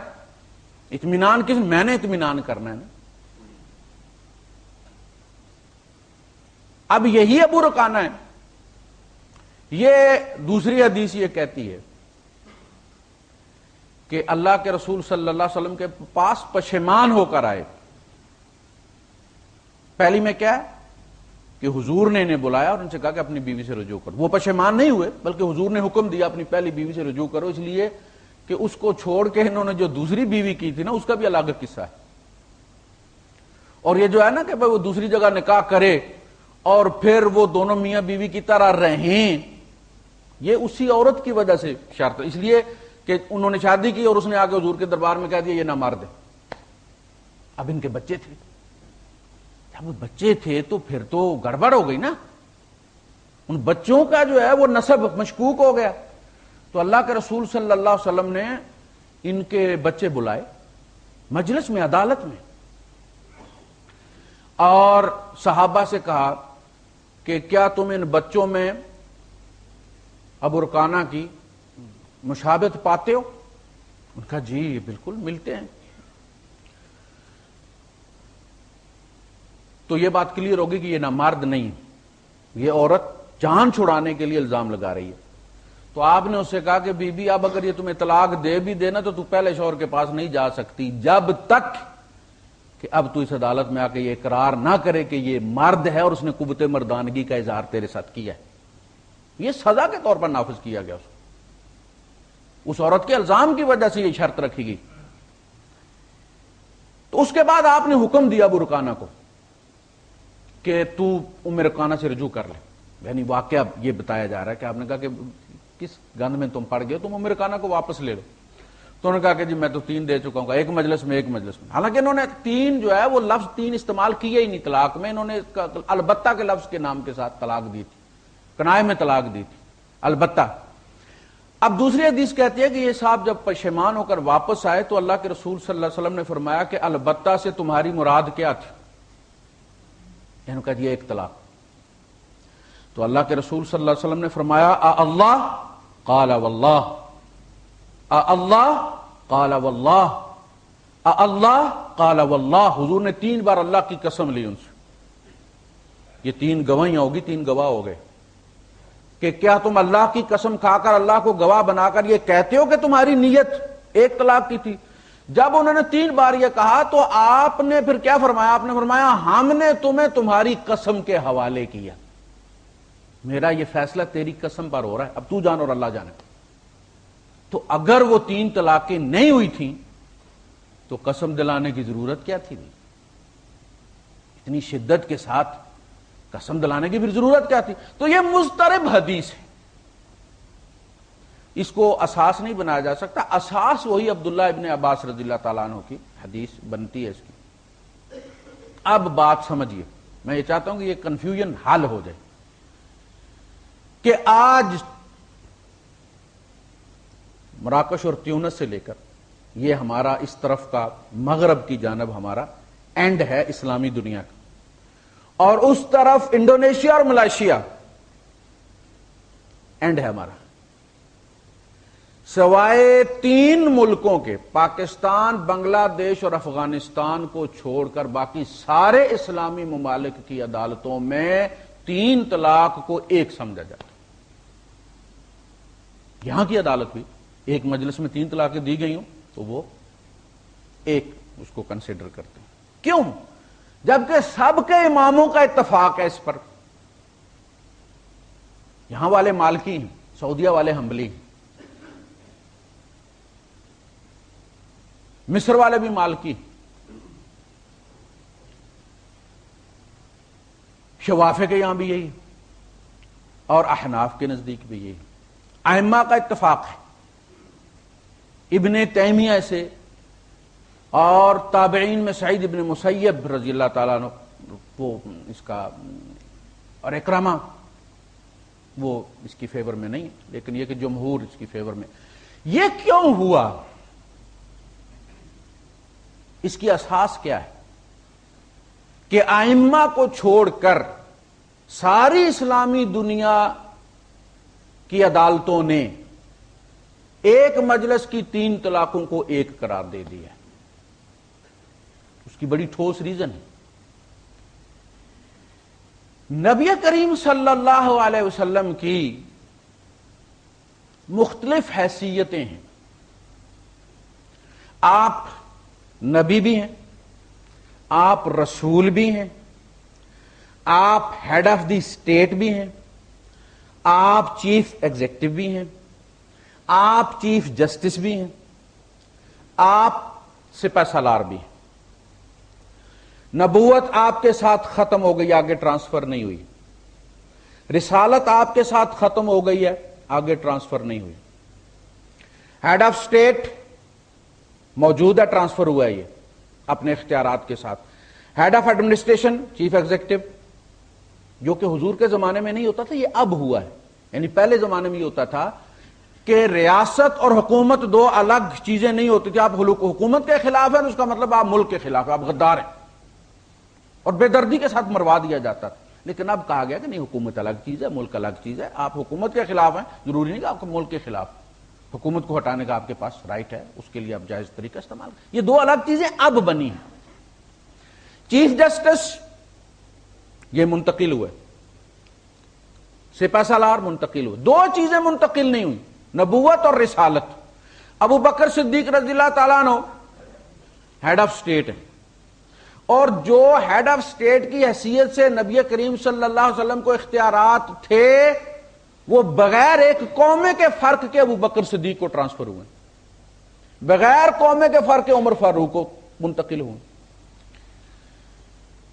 اطمینان کس؟ میں نے اطمینان کرنا ہے نا۔ اب یہی ابو رکانہ ہے، یہ دوسری حدیث یہ کہتی ہے کہ اللہ کے رسول صلی اللہ علیہ وسلم کے پاس پشیمان ہو کر آئے۔ پہلی میں کیا ہے کہ حضور نے انہیں بلایا اور ان سے کہا کہ اپنی بیوی سے رجوع کرو۔ وہ پشیمان نہیں ہوئے بلکہ حضور نے حکم دیا اپنی پہلی بیوی سے رجوع کرو، اس لیے کہ اس کو چھوڑ کے انہوں نے جو دوسری بیوی کی تھی نا اس کا بھی الگ قصہ ہے۔ اور یہ جو ہے نا کہ بھائی وہ دوسری جگہ نکاح کرے اور پھر وہ دونوں میاں بیوی کی طرح رہیں، یہ اسی عورت کی وجہ سے شرط، اس لیے کہ انہوں نے شادی کی اور اس نے آگے حضور کے دربار میں کہہ دیا یہ نہ مرد ہے۔ اب ان کے بچے تھے، جب وہ بچے تھے تو پھر تو گڑبڑ ہو گئی نا، ان بچوں کا جو ہے وہ نسب مشکوک ہو گیا۔ تو اللہ کے رسول صلی اللہ علیہ وسلم نے ان کے بچے بلائے مجلس میں، عدالت میں، اور صحابہ سے کہا کہ کیا تم ان بچوں میں ابو رکانہ کی مشابہت پاتے ہو؟ ان کا جی بالکل ملتے ہیں۔ تو یہ بات کلیئر ہوگی کہ یہ نامرد نہیں، یہ عورت جان چھڑانے کے لیے الزام لگا رہی ہے۔ تو آپ نے اس سے کہا کہ بی بی اب اگر یہ تمہیں طلاق دے بھی دینا تو پہلے شوہر کے پاس نہیں جا سکتی جب تک کہ اب تو اس عدالت میں آ کے یہ اقرار نہ کرے کہ یہ مرد ہے اور اس نے قوت مردانگی کا اظہار تیرے ساتھ کیا ہے۔ یہ سزا کے طور پر نافذ کیا گیا اس عورت کے الزام کی وجہ سے یہ شرط رکھی گئی۔ تو اس کے بعد آپ نے حکم دیا ابو رکانہ کو کہ تو ام رکانہ سے رجوع کر لے، یعنی واقعہ یہ بتایا جا رہا ہے کہ آپ نے کہا کہ کس گند میں تم پڑ گئے، تم ام رکانہ کو واپس لے لو۔ تو انہوں نے کہا کہ جی میں تو 3 دے چکا ہوں، ایک مجلس میں۔ حالانکہ انہوں نے 3 جو ہے وہ لفظ 3 استعمال کیے ہی نہیں طلاق میں، انہوں نے البتہ کے لفظ کے نام کے ساتھ طلاق دی تھی، کنائے میں طلاق دی تھی، البتہ۔ اب دوسری حدیث کہتی ہے کہ یہ صاحب جب پشیمان ہو کر واپس آئے تو اللہ کے رسول صلی اللہ علیہ وسلم نے فرمایا کہ البتہ سے تمہاری مراد کیا تھی؟ انہوں نے کہا جی ایک طلاق۔ تو اللہ کے رسول صلی اللہ علیہ وسلم نے فرمایا اللہ قال واللہ، اللہ قال واللہ، اللہ قال واللہ۔ حضور نے 3 بار اللہ کی قسم لی ان سے۔ یہ 3 گواہیاں ہوگی، 3 گواہ ہو گئے کہ کیا تم اللہ کی قسم کھا کر اللہ کو گواہ بنا کر یہ کہتے ہو کہ تمہاری نیت ایک طلاق کی تھی؟ جب انہوں نے 3 بار یہ کہا تو آپ نے پھر کیا فرمایا؟ آپ نے فرمایا ہم نے تمہیں تمہاری قسم کے حوالے کیا، میرا یہ فیصلہ تیری قسم پر ہو رہا ہے، اب تو جان اور اللہ جانے۔ تو اگر وہ 3 طلاقیں نہیں ہوئی تھیں تو قسم دلانے کی ضرورت کیا تھی؟ اتنی شدت کے ساتھ قسم دلانے کی پھر ضرورت کیا تھی؟ تو یہ مضطرب حدیث ہے، اس کو اساس نہیں بنایا جا سکتا۔ اساس وہی عبداللہ ابن عباس رضی اللہ تعالیٰ عنہ کی حدیث بنتی ہے اس کی۔ اب بات سمجھیے، میں یہ چاہتا ہوں کہ یہ کنفیوژن حل ہو جائے کہ آج مراکش اور تیونس سے لے کر یہ ہمارا اس طرف کا مغرب کی جانب ہمارا اینڈ ہے اسلامی دنیا کا، اور اس طرف انڈونیشیا اور ملائیشیا اینڈ ہے ہمارا۔ سوائے 3 ملکوں کے، پاکستان، بنگلہ دیش اور افغانستان کو چھوڑ کر باقی سارے اسلامی ممالک کی عدالتوں میں 3 طلاق کو ایک سمجھا جاتا ہے۔ یہاں کی عدالت بھی ایک مجلس میں 3 طلاقیں دی گئی ہوں تو وہ ایک اس کو کنسیڈر کرتے ہیں۔ کیوں؟ جبکہ سب کے اماموں کا اتفاق ہے اس پر۔ یہاں والے مالکی ہیں، سعودیہ والے حنبلی ہیں، مصر والے بھی مالکی، شوافے کے یہاں بھی یہی، اور احناف کے نزدیک بھی یہی، ائمہ کا اتفاق ہے، ابن تیمیہ سے اور تابعین میں سعید ابن مسیب رضی اللہ تعالیٰ عنہ وہ اس کا، اور اکرمہ وہ اس کی فیور میں نہیں، لیکن یہ کہ جمہور اس کی فیور میں۔ یہ کیوں ہوا؟ اس کی اساس کیا ہے کہ ائمہ کو چھوڑ کر ساری اسلامی دنیا کی عدالتوں نے ایک مجلس کی 3 طلاقوں کو ایک قرار دے دیا ہے۔ اس کی بڑی ٹھوس ریزن ہے۔ نبی کریم صلی اللہ علیہ وسلم کی مختلف حیثیتیں ہیں۔ آپ نبی بھی ہیں، آپ رسول بھی ہیں، آپ ہیڈ آف دی اسٹیٹ بھی ہیں، آپ چیف ایگزیکٹو بھی ہیں، آپ چیف جسٹس بھی ہیں، آپ سپہ سالار بھی ہیں۔ نبوت آپ کے ساتھ ختم ہو گئی، آگے ٹرانسفر نہیں ہوئی۔ رسالت آپ کے ساتھ ختم ہو گئی ہے، آگے ٹرانسفر نہیں ہوئی۔ ہیڈ آف اسٹیٹ موجود ہے، ٹرانسفر ہوا ہے یہ اپنے اختیارات کے ساتھ۔ Head of administration chief executive, جو کہ حضور کے زمانے میں نہیں ہوتا تھا، یہ اب ہوا ہے۔ یعنی پہلے زمانے میں یہ ہوتا تھا کہ ریاست اور حکومت دو الگ چیزیں نہیں ہوتی تھی۔ آپ حکومت کے خلاف ہیں تو اس کا مطلب آپ ملک کے خلاف ہیں، آپ غدار ہیں، اور بے دردی کے ساتھ مروا دیا جاتا تھا۔ لیکن اب کہا گیا کہ نہیں، حکومت الگ چیز ہے، ملک الگ چیز ہے۔ آپ حکومت کے خلاف ہیں، ضروری نہیں کہ آپ کو ملک کے خلاف، حکومت کو ہٹانے کا آپ کے پاس رائٹ ہے، اس کے لیے آپ جائز طریقہ استعمال۔ یہ دو الگ چیزیں اب بنی ہیں۔ چیف جسٹس یہ منتقل ہوئے، سپہ سالار منتقل ہوئے، دو چیزیں منتقل نہیں ہوئی، نبوت اور رسالت۔ ابو بکر صدیق رضی اللہ تعالیٰ عنہ ہیڈ آف اسٹیٹ ہیں، اور جو ہیڈ آف اسٹیٹ کی حیثیت سے نبی کریم صلی اللہ علیہ وسلم کو اختیارات تھے، وہ بغیر ایک قومے کے فرق کے ابو بکر صدیق کو ٹرانسفر ہوئے، بغیر قومے کے فرق کے عمر فاروق کو منتقل ہوئے۔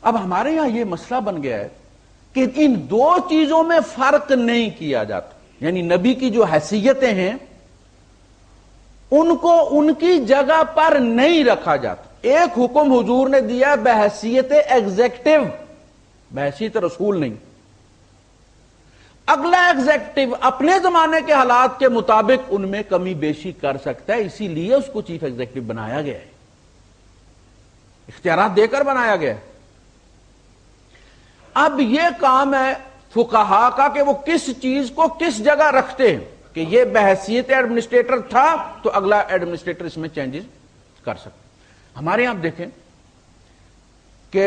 اب ہمارے یہاں یہ مسئلہ بن گیا ہے کہ ان دو چیزوں میں فرق نہیں کیا جاتا، یعنی نبی کی جو حیثیتیں ہیں ان کو ان کی جگہ پر نہیں رکھا جاتا۔ ایک حکم حضور نے دیا بحیثیت ایگزیکٹو، بحیثیت رسول نہیں۔ اگلا ایگزیکٹو اپنے زمانے کے حالات کے مطابق ان میں کمی بیشی کر سکتا ہے، اسی لیے اس کو چیف ایگزیکٹو بنایا گیا ہے، اختیارات دے کر بنایا گیا ہے۔ اب یہ کام ہے فقہا کا کہ وہ کس چیز کو کس جگہ رکھتے ہیں، کہ یہ بحیثیت ایڈمنسٹریٹر تھا تو اگلا ایڈمنسٹریٹر اس میں چینجز کر سکتے۔ ہمارے یہاں آپ دیکھیں کہ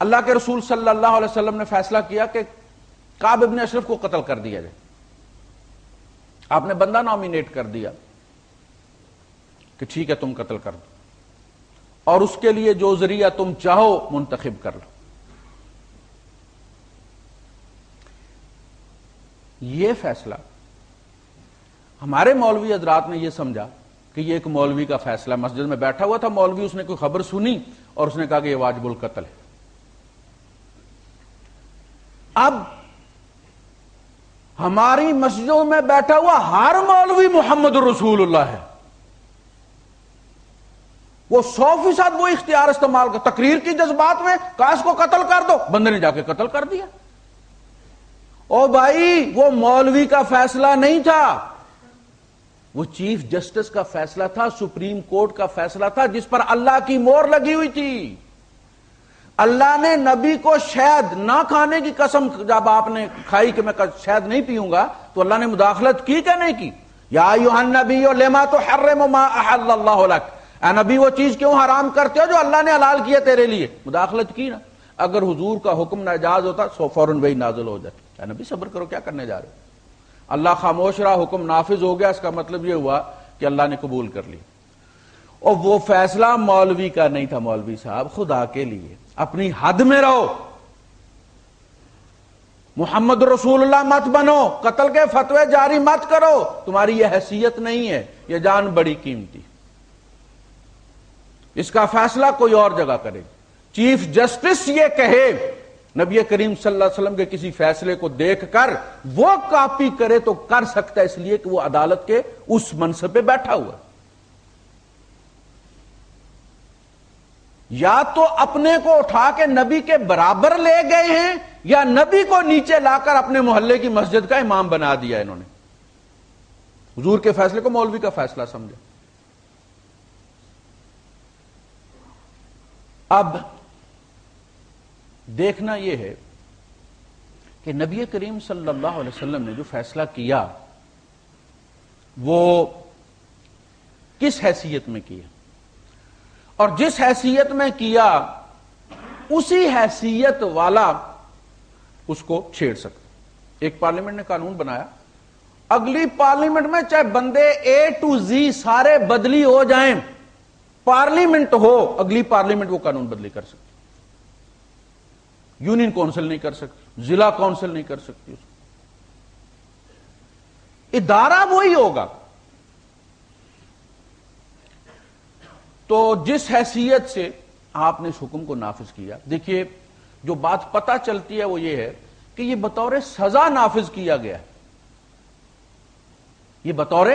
اللہ کے رسول صلی اللہ علیہ وسلم نے فیصلہ کیا کہ کعب ابن اشرف کو قتل کر دیا جائے۔ آپ نے بندہ نامینیٹ کر دیا کہ ٹھیک ہے تم قتل کر دو، اور اس کے لیے جو ذریعہ تم چاہو منتخب کر لو۔ یہ فیصلہ ہمارے مولوی حضرات نے یہ سمجھا کہ یہ ایک مولوی کا فیصلہ، مسجد میں بیٹھا ہوا تھا مولوی، اس نے کوئی خبر سنی اور اس نے کہا کہ یہ واجب القتل ہے۔ اب ہماری مسجدوں میں بیٹھا ہوا ہر مولوی محمد رسول اللہ ہے، وہ 100% وہ اختیار استعمال کر، تقریر کی جذبات میں کہا اس کو قتل کر دو، بندے نے جا کے قتل کر دیا۔ او بھائی، وہ مولوی کا فیصلہ نہیں تھا، وہ چیف جسٹس کا فیصلہ تھا، سپریم کورٹ کا فیصلہ تھا، جس پر اللہ کی مہر لگی ہوئی تھی۔ اللہ نے نبی کو شہد نہ کھانے کی قسم جب آپ نے کھائی کہ میں شہد نہیں پیوں گا، تو اللہ نے مداخلت کی کہ نہیں کی؟ یا ایھا النبی لما تحرم ما احل اللہ لک، اے نبی وہ چیز کیوں حرام کرتے ہو جو اللہ نے حلال کیا تیرے لیے؟ مداخلت کی نا۔ اگر حضور کا حکم ناجائز ہوتا سو فوراً وہی نازل ہو جاتا، اے نبی صبر کرو، کیا کرنے جا رہے ہو؟ اللہ خاموش رہا، حکم نافذ ہو گیا، اس کا مطلب یہ ہوا کہ اللہ نے قبول کر لی۔ اور وہ فیصلہ مولوی کا نہیں تھا، مولوی صاحب خدا کے لیے اپنی حد میں رہو، محمد رسول اللہ مت بنو، قتل کے فتوے جاری مت کرو، تمہاری یہ حیثیت نہیں ہے، یہ جان بڑی قیمتی، اس کا فیصلہ کوئی اور جگہ کرے۔ چیف جسٹس یہ کہے نبی کریم صلی اللہ علیہ وسلم کے کسی فیصلے کو دیکھ کر وہ کاپی کرے تو کر سکتا ہے، اس لیے کہ وہ عدالت کے اس منصب پہ بیٹھا ہوا ہے۔ یا تو اپنے کو اٹھا کے نبی کے برابر لے گئے ہیں، یا نبی کو نیچے لا کر اپنے محلے کی مسجد کا امام بنا دیا انہوں نے، حضور کے فیصلے کو مولوی کا فیصلہ سمجھا۔ اب دیکھنا یہ ہے کہ نبی کریم صلی اللہ علیہ وسلم نے جو فیصلہ کیا وہ کس حیثیت میں کیا، اور جس حیثیت میں کیا اسی حیثیت والا اس کو چھیڑ سکتا۔ ایک پارلیمنٹ نے قانون بنایا، اگلی پارلیمنٹ میں چاہے بندے اے ٹو زی سارے بدلی ہو جائیں، پارلیمنٹ ہو، اگلی پارلیمنٹ وہ قانون بدلی کر سکتی، یونین کونسل نہیں کر سکتی، ضلع کونسل نہیں کر سکتی، اس ادارہ وہی ہوگا۔ تو جس حیثیت سے آپ نے اس حکم کو نافذ کیا، دیکھیے جو بات پتہ چلتی ہے وہ یہ ہے کہ یہ بطور سزا نافذ کیا گیا، یہ بطور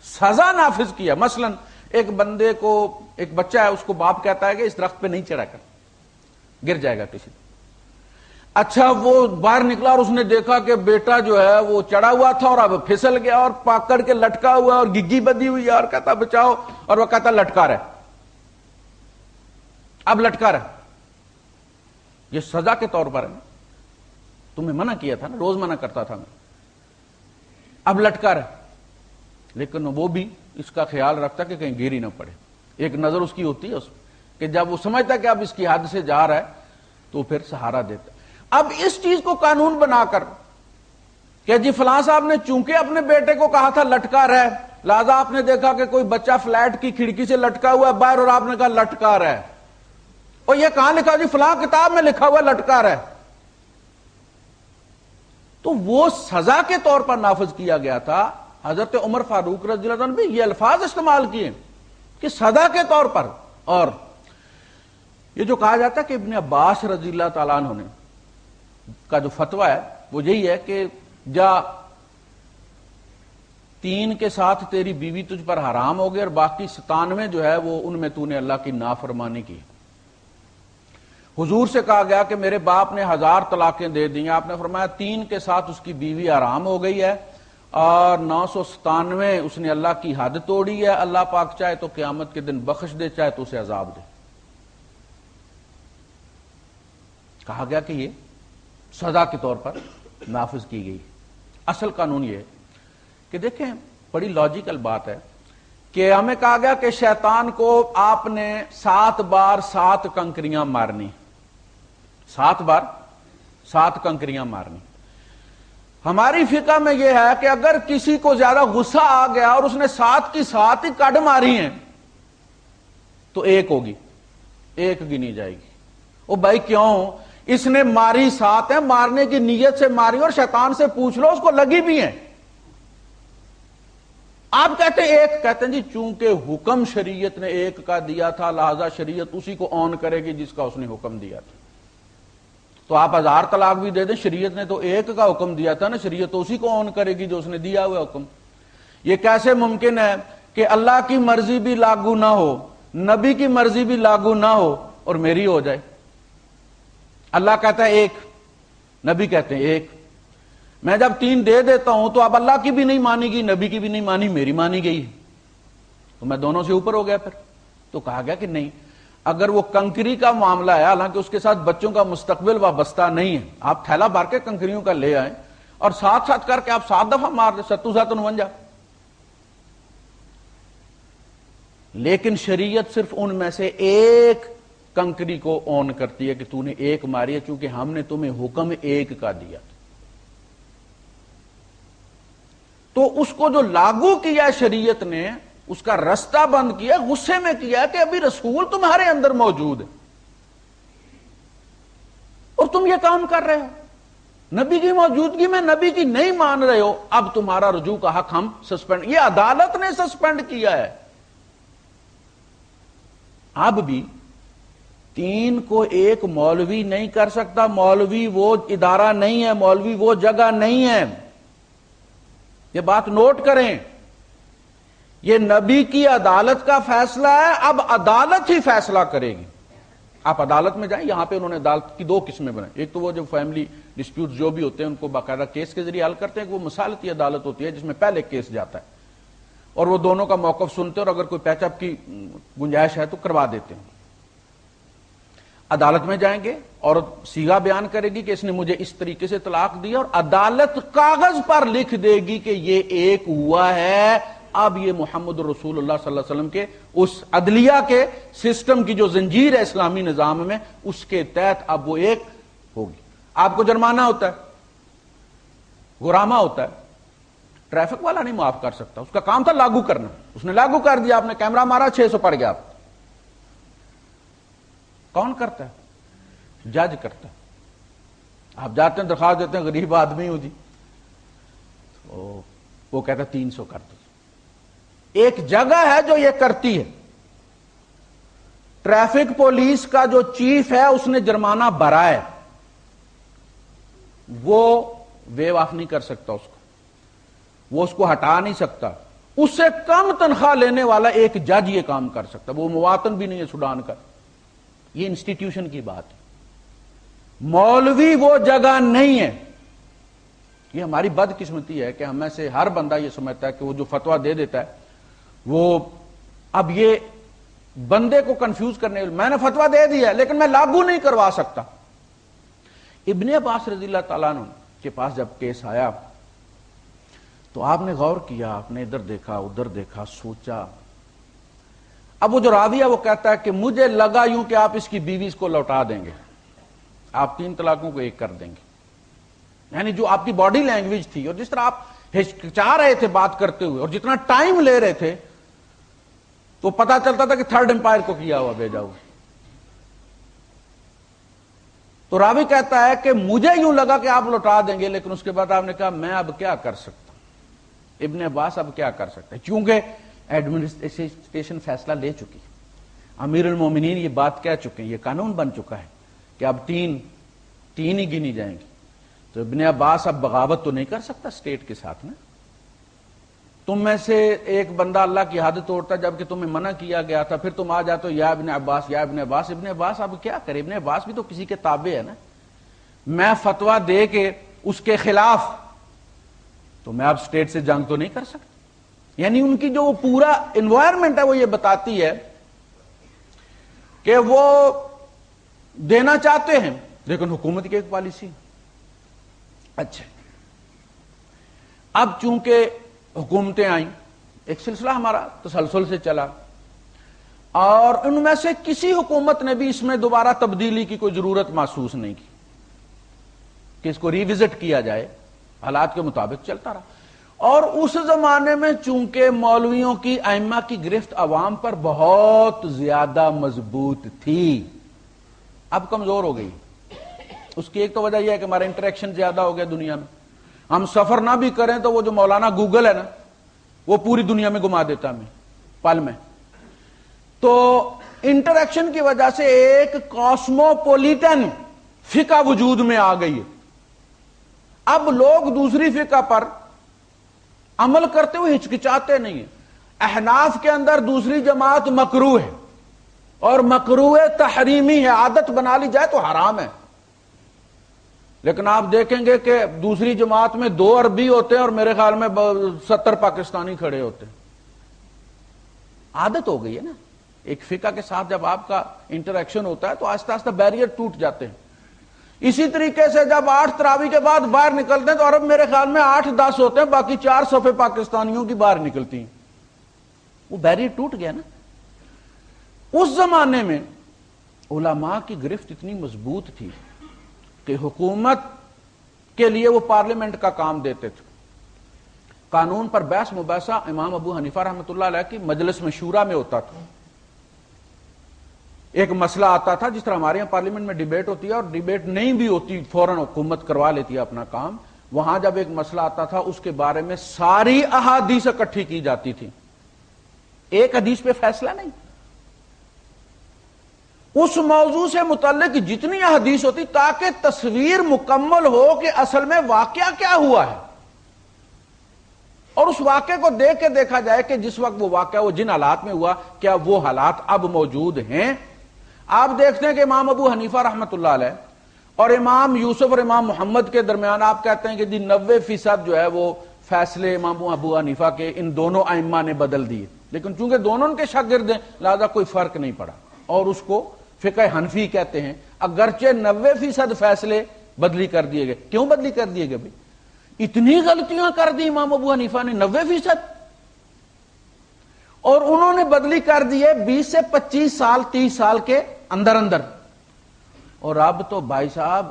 سزا نافذ کیا۔ مثلا ایک بندے کو، ایک بچہ ہے، اس کو باپ کہتا ہے کہ اس درخت پہ نہیں چڑھا کر، گر جائے گا کسی۔ اچھا وہ باہر نکلا اور اس نے دیکھا کہ بیٹا جو ہے وہ چڑھا ہوا تھا اور اب پھسل گیا اور پکڑ کے لٹکا ہوا اور گگی بدی ہوئی ہے، اور کہتا بچاؤ، اور وہ کہتا لٹکا رہا، اب لٹکا رہا، یہ سزا کے طور پر ہے، تمہیں منع کیا تھا نا، روز منع کرتا تھا میں، اب لٹکا رہا، لیکن وہ بھی اس کا خیال رکھتا کہ کہیں گر ہی نہ پڑے۔ ایک نظر اس کی ہوتی ہے اس کہ جب وہ سمجھتا کہ اب اس کی حد سے جا رہا ہے تو پھر سہارا دیتا۔ اب اس چیز کو قانون بنا کر کہ جی فلاں صاحب نے چونکہ اپنے بیٹے کو کہا تھا لٹکا رہے، لہذا آپ نے دیکھا کہ کوئی بچہ فلیٹ کی کھڑکی سے لٹکا ہوا ہے باہر اور آپ نے کہا لٹکا رہے، اور یہ کہاں لکھا؟ جی فلاں کتاب میں لکھا ہوا لٹکا رہے، تو وہ سزا کے طور پر نافذ کیا گیا تھا۔ حضرت عمر فاروق رضی اللہ عنہ بھی یہ الفاظ استعمال کیے کہ سزا کے طور پر۔ اور یہ جو کہا جاتا ہے کہ ابن عباس رضی اللہ تعالیٰ عنہ نے کا جو فتویٰ ہے وہ یہی ہے کہ جا 3 کے ساتھ تیری بیوی تجھ پر حرام ہو گئی اور باقی 97 جو ہے وہ ان میں تو نے اللہ کی نافرمانی کی۔ حضور سے کہا گیا کہ میرے باپ نے 1000 طلاقیں دے دی، آپ نے فرمایا 3 کے ساتھ اس کی بیوی حرام ہو گئی ہے اور 997 اس نے اللہ کی حد توڑی ہے، اللہ پاک چاہے تو قیامت کے دن بخش دے، چاہے تو اسے عذاب دے۔ کہا گیا کہ یہ سزا کے طور پر نافذ کی گئی۔ اصل قانون یہ ہے کہ دیکھیں بڑی لاجیکل بات ہے کہ ہمیں کہا گیا کہ شیطان کو آپ نے 7 بار 7 کنکریاں مارنی، 7 بار 7 کنکریاں مارنی۔ ہماری فقہ میں یہ ہے کہ اگر کسی کو زیادہ غصہ آ گیا اور اس نے 7 کی 7 ہی کڈ ماری ہیں تو 1 ہوگی، 1 گنی جائے گی۔ او بھائی کیوں؟ اس نے ماری 7 ہیں، مارنے کی نیت سے ماری، اور شیطان سے پوچھ لو اس کو لگی بھی ہیں۔ آپ کہتے ہیں 1، کہتے ہیں جی چونکہ حکم شریعت نے 1 کا دیا تھا لہذا شریعت اسی کو آن کرے گی جس کا اس نے حکم دیا تھا۔ تو آپ 1000 طلاق بھی دے دیں، شریعت نے تو 1 کا حکم دیا تھا نا، شریعت تو اسی کو آن کرے گی جو اس نے دیا ہوا حکم۔ یہ کیسے ممکن ہے کہ اللہ کی مرضی بھی لاگو نہ ہو، نبی کی مرضی بھی لاگو نہ ہو اور میری ہو جائے؟ اللہ کہتا ہے 1، نبی کہتے ہیں 1، میں جب 3 دے دیتا ہوں تو اب اللہ کی بھی نہیں مانی گی، نبی کی بھی نہیں مانی، میری مانی گئی، تو میں دونوں سے اوپر ہو گیا پھر۔ تو کہا گیا کہ نہیں، اگر وہ کنکری کا معاملہ ہے، حالانکہ اس کے ساتھ بچوں کا مستقبل وابستہ نہیں ہے، آپ تھیلا بھر کے کنکریوں کا لے آئیں اور ساتھ ساتھ کر کے آپ 7 دفعہ مار دیں، 7-7-49۔ لیکن شریعت صرف ان میں سے 1 کنکری کو اون کرتی ہے کہ تو نے 1 ماری ہے، چونکہ ہم نے تمہیں حکم 1 کا دیا تھا۔ تو اس کو جو لاگو کیا شریعت نے، اس کا رستہ بند کیا، غصے میں کیا کہ ابھی رسول تمہارے اندر موجود ہے اور تم یہ کام کر رہے ہو، نبی کی موجودگی میں نبی کی نہیں مان رہے ہو، اب تمہارا رجوع کا حق ہم سسپینڈ، یہ عدالت نے سسپینڈ کیا ہے۔ اب بھی تین کو ایک مولوی نہیں کر سکتا. مولوی وہ ادارہ نہیں ہے, مولوی وہ جگہ نہیں ہے. یہ بات نوٹ کریں. یہ نبی کی عدالت کا فیصلہ ہے, اب عدالت ہی فیصلہ کرے گی. آپ عدالت میں جائیں, یہاں پہ انہوں نے عدالت کی دو قسمیں بنائی. ایک تو وہ جو فیملی ڈسپیوٹ جو بھی ہوتے ہیں ان کو باقاعدہ کیس کے ذریعے حل کرتے ہیں, وہ مصالحتی عدالت ہوتی ہے جس میں پہلے کیس جاتا ہے اور وہ دونوں کا موقف سنتے ہیں اور اگر کوئی پیچ اپ کی گنجائش ہے تو کروا دیتے ہیں. عدالت میں جائیں گے اور صیغہ بیان کرے گی کہ اس نے مجھے اس طریقے سے طلاق دی اور عدالت کاغذ پر لکھ دے گی کہ یہ ایک ہوا ہے. اب یہ محمد رسول اللہ صلی اللہ علیہ وسلم کے اس عدلیہ کے سسٹم کی جو زنجیر ہے اسلامی نظام میں, اس کے تحت اب وہ ایک ہوگی. آپ کو جرمانہ ہوتا ہے, غرامہ ہوتا ہے, ٹریفک والا نہیں معاف کر سکتا, اس کا کام تھا لاگو کرنا. اس نے لاگو کر دیا, آپ نے کیمرہ مارا, 600 پڑ گیا. کون کرتا ہے؟ جج کرتا ہے. آپ جاتے ہیں درخواست دیتے ہیں, غریب آدمی ہوں جی, تو وہ کہتا ہے 300 کر دو. ایک جگہ ہے جو یہ کرتی ہے. ٹریفک پولیس کا جو چیف ہے اس نے جرمانہ بھرا ہے, وہ ویو آف نہیں کر سکتا اس کو, وہ اس کو ہٹا نہیں سکتا. اس سے کم تنخواہ لینے والا ایک جج یہ کام کر سکتا, وہ مواطن بھی نہیں ہے سوڈان کا. یہ انسٹیٹیوشن کی بات ہے. مولوی وہ جگہ نہیں ہے. یہ ہماری بدقسمتی ہے کہ ہم میں سے ہر بندہ یہ سمجھتا ہے کہ وہ جو فتویٰ دے دیتا ہے وہ, اب یہ بندے کو کنفیوز کرنے, میں نے فتویٰ دے دیا لیکن میں لاگو نہیں کروا سکتا. ابن عباس رضی اللہ تعالیٰ عنہ کے پاس جب کیس آیا تو آپ نے غور کیا, آپ نے ادھر دیکھا ادھر دیکھا, سوچا. اب وہ جو راوی ہے وہ کہتا ہے کہ مجھے لگا یوں کہ آپ اس کی بیوی کو لوٹا دیں گے, آپ 3 طلاقوں کو ایک کر دیں گے. یعنی جو آپ کی باڈی لینگویج تھی اور جس طرح آپ ہچکچا رہے تھے بات کرتے ہوئے اور جتنا ٹائم لے رہے تھے, تو پتا چلتا تھا کہ تھرڈ امپائر کو کیا ہوا بھیجا ہوا. تو راوی کہتا ہے کہ مجھے یوں لگا کہ آپ لوٹا دیں گے, لیکن اس کے بعد آپ نے کہا میں اب کیا کر سکتا ہوں. ابن عباس اب کیا کر سکتا ہے, چونکہ ایڈمنسٹریشن فیصلہ لے چکی, امیر المومنین یہ بات کہہ چکے ہیں, یہ قانون بن چکا ہے کہ اب تین ہی گنی جائیں گی. تو ابن عباس اب بغاوت تو نہیں کر سکتا اسٹیٹ کے ساتھ نا. تم میں سے ایک بندہ اللہ کی حد توڑتا جبکہ تمہیں منع کیا گیا تھا, پھر تم آ جاتے ہو یا ابن عباس یا ابن عباس. ابن عباس اب کیا کرے, ابن عباس بھی تو کسی کے تابع ہے نا. میں فتویٰ دے کے اس کے خلاف, تو میں اب اسٹیٹ سے جنگ تو نہیں کر سکتا. یعنی ان کی جو پورا انوائرمنٹ ہے وہ یہ بتاتی ہے کہ وہ دینا چاہتے ہیں لیکن حکومت کی ایک پالیسی. اچھا, اب چونکہ حکومتیں آئیں, ایک سلسلہ ہمارا تسلسل سے چلا, اور ان میں سے کسی حکومت نے بھی اس میں دوبارہ تبدیلی کی کوئی ضرورت محسوس نہیں کی کہ اس کو ریوزٹ کیا جائے, حالات کے مطابق چلتا رہا. اور اس زمانے میں چونکہ مولویوں کی ائمہ کی گرفت عوام پر بہت زیادہ مضبوط تھی, اب کمزور ہو گئی. اس کی ایک تو وجہ یہ ہے کہ ہمارا انٹریکشن زیادہ ہو گیا دنیا میں. ہم سفر نہ بھی کریں تو وہ جو مولانا گوگل ہے نا, وہ پوری دنیا میں گھما دیتا ہمیں پل میں. تو انٹریکشن کی وجہ سے ایک کاسموپولیٹن فقہ وجود میں آ گئی ہے. اب لوگ دوسری فقہ پر عمل کرتے ہوئے ہچکچاتے نہیں ہیں. احناف کے اندر دوسری جماعت مکروہ ہے, اور مکروہ تحریمی ہے, عادت بنا لی جائے تو حرام ہے. لیکن آپ دیکھیں گے کہ دوسری جماعت میں 2 عربی ہوتے ہیں اور میرے خیال میں 70 پاکستانی کھڑے ہوتے ہیں. عادت ہو گئی ہے نا. ایک فقہ کے ساتھ جب آپ کا انٹریکشن ہوتا ہے تو آہستہ آہستہ بیریئر ٹوٹ جاتے ہیں. اسی طریقے سے جب 8 تراویح کے بعد باہر نکلتے ہیں تو عرب میرے خیال میں 8-10 ہوتے ہیں, باقی 4 صفحے پاکستانیوں کی باہر نکلتی ہیں. وہ بیریئر ٹوٹ گیا نا. اس زمانے میں علماء کی گرفت اتنی مضبوط تھی کہ حکومت کے لیے وہ پارلیمنٹ کا کام دیتے تھے. قانون پر بحث مباحثہ امام ابو حنیفہ رحمۃ اللہ علیہ کی مجلس میں شورا میں ہوتا تھا. ایک مسئلہ آتا تھا, جس طرح ہمارے یہاں پارلیمنٹ میں ڈیبیٹ ہوتی ہے اور ڈیبیٹ نہیں بھی ہوتی فوراً حکومت کروا لیتی ہے اپنا کام, وہاں جب ایک مسئلہ آتا تھا اس کے بارے میں ساری احادیث اکٹھی کی جاتی تھی. ایک حدیث پہ فیصلہ نہیں, اس موضوع سے متعلق جتنی حدیث ہوتی تاکہ تصویر مکمل ہو کہ اصل میں واقعہ کیا ہوا ہے، اور اس واقعے کو دیکھ کے دیکھا جائے کہ جس وقت وہ واقعہ وہ جن حالات میں ہوا کیا وہ حالات اب موجود ہیں۔ آپ دیکھتے ہیں کہ امام ابو حنیفہ رحمۃ اللہ علیہ اور امام یوسف اور امام محمد کے درمیان آپ کہتے ہیں کہ 90% جو ہے وہ فیصلے امام ابو حنیفہ کے ان دونوں ائمہ نے بدل دیے، لیکن چونکہ دونوں ان کے شاگرد ہیں لہذا کوئی فرق نہیں پڑا، اور اس کو فقہ حنفی کہتے ہیں، اگرچہ 90% فیصلے بدلی کر دیے گئے۔ کیوں بدلی کر دیے گئے بھائی؟ اتنی غلطیاں کر دی امام ابو حنیفہ نے 90%، اور انہوں نے بدلی کر دیے 20 سے 25 سال 30 سال کے اندر اندر، اور اب تو بھائی صاحب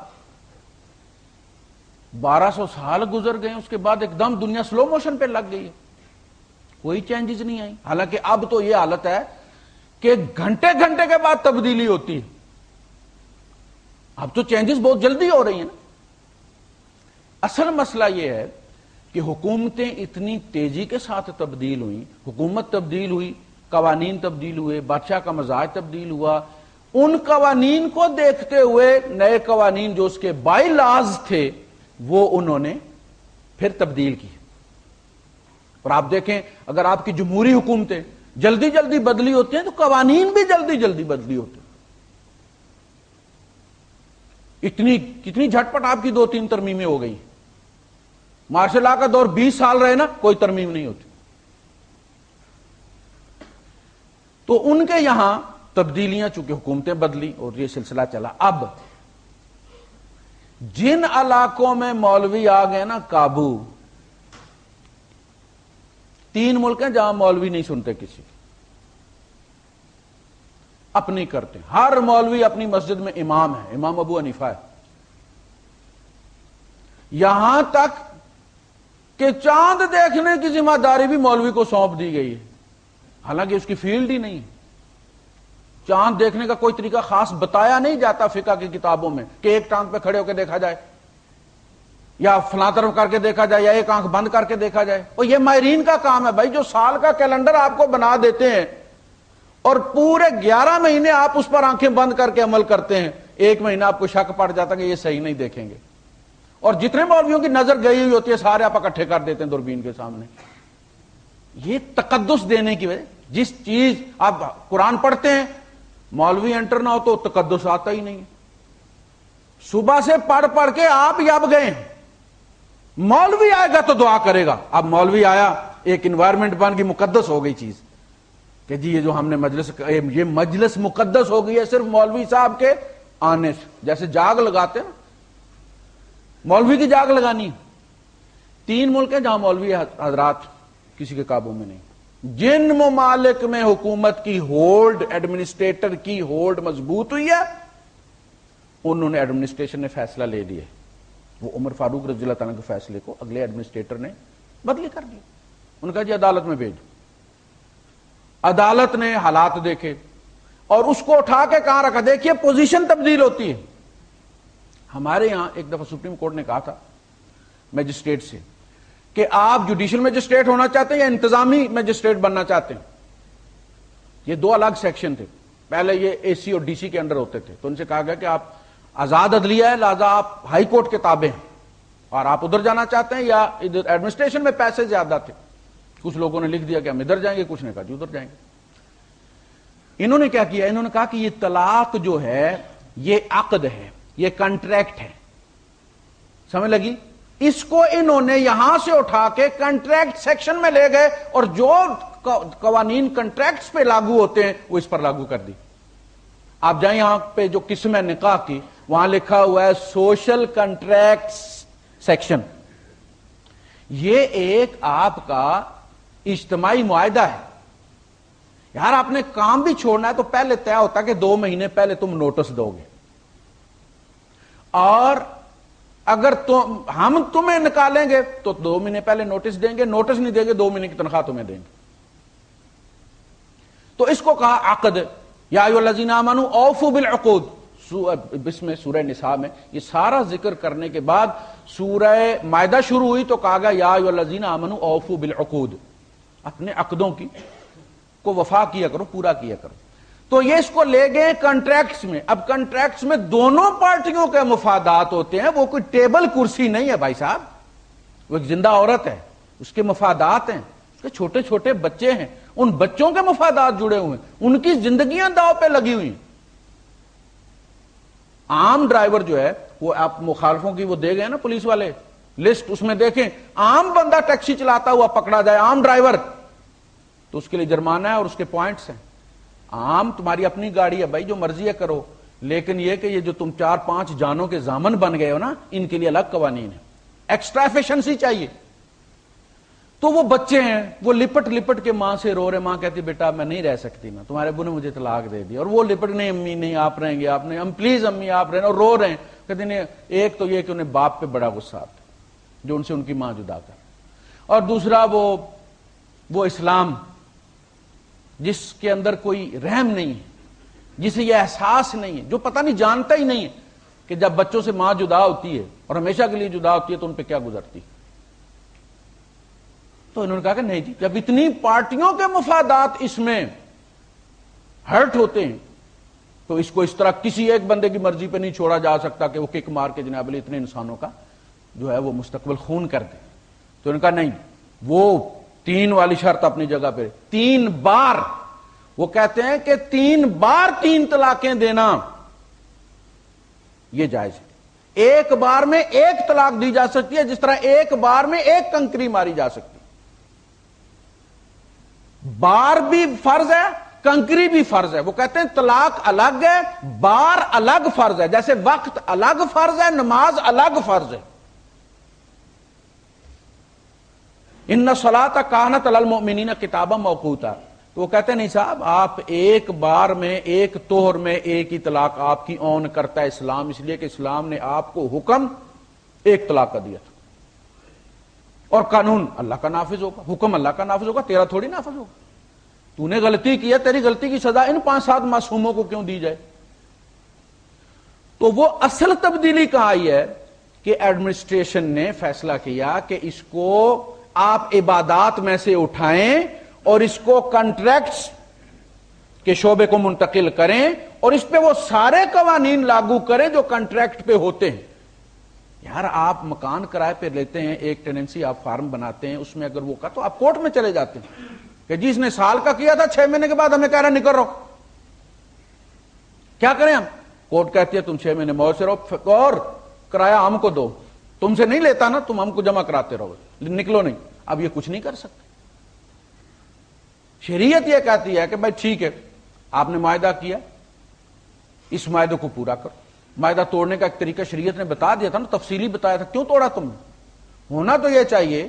1200 سال گزر گئے، اس کے بعد ایک دم دنیا سلو موشن پہ لگ گئی ہے، کوئی چینجز نہیں آئی۔ حالانکہ اب تو یہ حالت ہے کہ گھنٹے گھنٹے کے بعد تبدیلی ہوتی ہے، اب تو چینجز بہت جلدی ہو رہی ہیں نا۔ اصل مسئلہ یہ ہے کہ حکومتیں اتنی تیزی کے ساتھ تبدیل ہوئیں، حکومت تبدیل ہوئی، قوانین تبدیل ہوئے، بادشاہ کا مزاج تبدیل ہوا، ان قوانین کو دیکھتے ہوئے نئے قوانین جو اس کے بائی لاز تھے وہ انہوں نے پھر تبدیل کی۔ اور آپ دیکھیں اگر آپ کی جمہوری حکومتیں جلدی جلدی بدلی ہوتی ہیں تو قوانین بھی جلدی جلدی بدلی ہوتے ہیں۔ کتنی جھٹپٹ آپ کی 2-3 ترمیمیں ہو گئی، مارشل لا کا دور 20 سال رہے نا، کوئی ترمیم نہیں ہوتی۔ تو ان کے یہاں تبدیلیاں چونکہ حکومتیں بدلی اور یہ سلسلہ چلا۔ اب جن علاقوں میں مولوی آ گئے نا قابو، 3 ملک ہیں جہاں مولوی نہیں سنتے کسی کی، اپنی کرتے، ہر مولوی اپنی مسجد میں امام ہے، امام ابو حنیفہ ہے، یہاں تک کہ چاند دیکھنے کی ذمہ داری بھی مولوی کو سونپ دی گئی ہے، حالانکہ اس کی فیلڈ ہی نہیں ہے۔ چاند دیکھنے کا کوئی طریقہ خاص بتایا نہیں جاتا فقہ کی کتابوں میں کہ ایک ٹانگ پہ کھڑے ہو کے دیکھا جائے یا فلاں طرف کر کے دیکھا جائے یا ایک آنکھ بند کر کے دیکھا جائے۔ اور یہ ماہرین کا کام ہے بھائی، جو سال کا کیلنڈر آپ کو بنا دیتے ہیں اور پورے 11 مہینے آپ اس پر آنکھیں بند کر کے عمل کرتے ہیں، ایک مہینہ آپ کو شک پڑ جاتا کہ یہ صحیح نہیں دیکھیں گے، اور جتنے مولویوں کی نظر گئی ہوئی ہوتی ہے سارے آپ اکٹھے کر دیتے ہیں دوربین کے سامنے۔ یہ تقدس دینے کی وجہ، جس چیز آپ قرآن پڑھتے ہیں مولوی انٹر نہ ہو تو تقدس آتا ہی نہیں، صبح سے پڑھ پڑھ کے آپ ہی اب گئے، مولوی آئے گا تو دعا کرے گا۔ اب مولوی آیا، ایک انوائرمنٹ بن گئی، مقدس ہو گئی چیز کہ جی یہ جو ہم نے یہ مجلس مقدس ہو گئی ہے صرف مولوی صاحب کے آنے سے، جیسے جاگ لگاتے ہیں، مولوی کی جاگ لگانی۔ 3 ملک ہیں جہاں مولوی حضرات کسی کے قابو میں نہیں۔ جن ممالک میں حکومت کی ہولڈ، ایڈمنسٹریٹر کی ہولڈ مضبوط ہوئی ہے، انہوں نے ایڈمنسٹریشن نے فیصلہ لے لیا، وہ عمر فاروق رضی اللہ تعالیٰ کے فیصلے کو اگلے ایڈمنسٹریٹر نے بدلی کر دیا، ان کا جی عدالت میں بھیج۔ عدالت نے حالات دیکھے اور اس کو اٹھا کے کہاں رکھا۔ دیکھیے پوزیشن تبدیل ہوتی ہے۔ ہمارے یہاں ایک دفعہ سپریم کورٹ نے کہا تھا میجسٹریٹ سے کہ آپ جوڈیشل میجسٹریٹ ہونا چاہتے ہیں یا انتظامی میجسٹریٹ بننا چاہتے ہیں۔ یہ 2 الگ سیکشن تھے، پہلے یہ اے سی اور ڈی سی کے اندر ہوتے تھے، تو ان سے کہا گیا کہ آپ آزاد عدلیہ ہے لہذا آپ ہائی کورٹ کے تابع ہیں، اور آپ ادھر جانا چاہتے ہیں یا ادھر۔ ایڈمنسٹریشن میں پیسے زیادہ تھے، کچھ لوگوں نے لکھ دیا کہ ہم ادھر جائیں گے، کچھ نے کہا جی ادھر جائیں گے۔ انہوں نے کیا کیا، انہوں نے کہا کہ یہ طلاق جو ہے یہ عقد ہے، یہ کنٹریکٹ ہے، سمجھ لگی؟ اس کو انہوں نے یہاں سے اٹھا کے کنٹریکٹ سیکشن میں لے گئے اور جو قوانین کنٹریکٹس پہ لاگو ہوتے ہیں وہ اس پر لاگو کر دی۔ آپ جائیں یہاں پہ جو قسم ہے نکاح کی، وہاں لکھا ہوا ہے سوشل کنٹریکٹس سیکشن۔ یہ ایک آپ کا اجتماعی معاہدہ ہے۔ یار آپ نے کام بھی چھوڑنا ہے تو پہلے طے ہوتا کہ 2 مہینے پہلے تم نوٹس دو گے، اور اگر ہم تمہیں نکالیں گے تو 2 مہینے پہلے نوٹس دیں گے، نوٹس نہیں دیں گے 2 مہینے کی تنخواہ تمہیں دیں گے۔ تو اس کو کہا عقد۔ یا ایھا الذین آمنوا اوفوا بالعقود، بسم سورہ نساء میں یہ سارا ذکر کرنے کے بعد سورہ مائدہ شروع ہوئی تو کہا گیا یا ایھا الذین آمنوا اوفوا بالعقود، اپنے عقدوں کی کو وفا کیا کرو، پورا کیا کرو۔ تو یہ اس کو لے گئے کنٹریکٹس میں. اب کنٹریکٹس میں دونوں پارٹیوں کے مفادات ہوتے ہیں, وہ کوئی ٹیبل کرسی نہیں ہے بھائی صاحب, وہ ایک زندہ عورت ہے, اس کے مفادات ہیں, اس کے چھوٹے چھوٹے بچے ہیں, ان بچوں کے مفادات جڑے ہوئے ہیں, ان کی زندگیاں داؤ پہ لگی ہوئی ہیں. عام ڈرائیور جو ہے وہ آپ مخالفوں کی وہ دے گئے نا پولیس والے لسٹ, اس میں دیکھیں عام بندہ ٹیکسی چلاتا ہوا پکڑا جائے, عام ڈرائیور, تو اس کے لیے جرمانہ ہے اور اس کے پوائنٹس ہیں. عام تمہاری اپنی گاڑی ہے بھائی, جو مرضی ہے کرو, لیکن یہ کہ یہ جو تم 4-5 جانوں کے ضامن بن گئے ہو نا, ان کے لیے الگ قوانین ہے, ایکسٹرا ایفیشنسی چاہیے. تو وہ بچے ہیں, وہ لپٹ لپٹ کے ماں سے رو رہے, ماں کہتی بیٹا میں نہیں رہ سکتی, میں تمہارے ابو نے مجھے طلاق دے دی, اور وہ لپٹ نہیں امی نہیں آپ رہیں گے, آپ نے ہم پلیز امی آپ رہیں, اور رو رہے ہیں. کہتے نہیں, ایک تو یہ کہ انہیں باپ پہ بڑا غصہ آتا جو ان سے ان کی ماں جدا کر, اور دوسرا وہ اسلام جس کے اندر کوئی رحم نہیں ہے, جسے یہ احساس نہیں ہے, جو پتہ نہیں جانتا ہی نہیں ہے کہ جب بچوں سے ماں جدا ہوتی ہے اور ہمیشہ کے لیے جدا ہوتی ہے تو ان پہ کیا گزرتی. تو انہوں نے کہا کہ نہیں جی, جب اتنی پارٹیوں کے مفادات اس میں ہرٹ ہوتے ہیں تو اس کو اس طرح کسی ایک بندے کی مرضی پہ نہیں چھوڑا جا سکتا کہ وہ کک مار کے جناب علی اتنے انسانوں کا جو ہے وہ مستقبل خون کر دے. تو انہوں نے کہا نہیں, وہ 3 والی شرط اپنی جگہ پہ, 3 بار, وہ کہتے ہیں کہ 3 بار 3 طلاقیں دینا یہ جائز ہے. ایک بار میں 1 طلاق دی جا سکتی ہے, جس طرح ایک بار میں 1 کنکری ماری جا سکتی. بار بھی فرض ہے, کنکری بھی فرض ہے. وہ کہتے ہیں طلاق الگ ہے, بار الگ فرض ہے, جیسے وقت الگ فرض ہے, نماز الگ فرض ہے. ان الصلاۃ کانت علی المؤمنین کتابا موقوتا. تو وہ کہتے ہیں نہیں صاحب, آپ ایک بار میں ایک طہر میں ایک ہی طلاق آپ کی اون کرتا ہے اسلام, اس لیے کہ اسلام نے آپ کو حکم 1 طلاق کا دیا تھا, اور قانون اللہ کا نافذ ہوگا, حکم اللہ کا نافذ ہوگا, تیرا تھوڑی نافذ ہوگا. تو نے غلطی کی ہے, تیری غلطی کی سزا ان 5-7 معصوموں کو کیوں دی جائے. تو وہ اصل تبدیلی کہاں آئی ہے کہ ایڈمنسٹریشن نے فیصلہ کیا کہ اس کو آپ عبادات میں سے اٹھائیں اور اس کو کنٹریکٹس کے شعبے کو منتقل کریں, اور اس پہ وہ سارے قوانین لاگو کریں جو کنٹریکٹ پہ ہوتے ہیں. یار آپ مکان کرائے پہ لیتے ہیں, ایک ٹیننسی آپ فارم بناتے ہیں, اس میں اگر وہ کا تو آپ کورٹ میں چلے جاتے ہیں کہ جی اس نے سال کا کیا تھا, 6 مہینے کے بعد ہمیں کہہ رہا نکل رہو, کیا کریں ہم. کورٹ کہتی ہے تم 6 مہینے موت سے رہو, اور کرایہ ہم کو دو, تم سے نہیں لیتا نا, تم ہم کو جمع کراتے رہو, نکلو نہیں. اب یہ کچھ نہیں کر سکتے. شریعت یہ کہتی ہے کہ بھائی ٹھیک ہے, آپ نے معاہدہ کیا, اس معاہدے کو پورا کرو. معاہدہ توڑنے کا ایک طریقہ شریعت نے بتا دیا تھا نا, تفصیلی بتایا تھا, کیوں توڑا تم نے. ہونا تو یہ چاہیے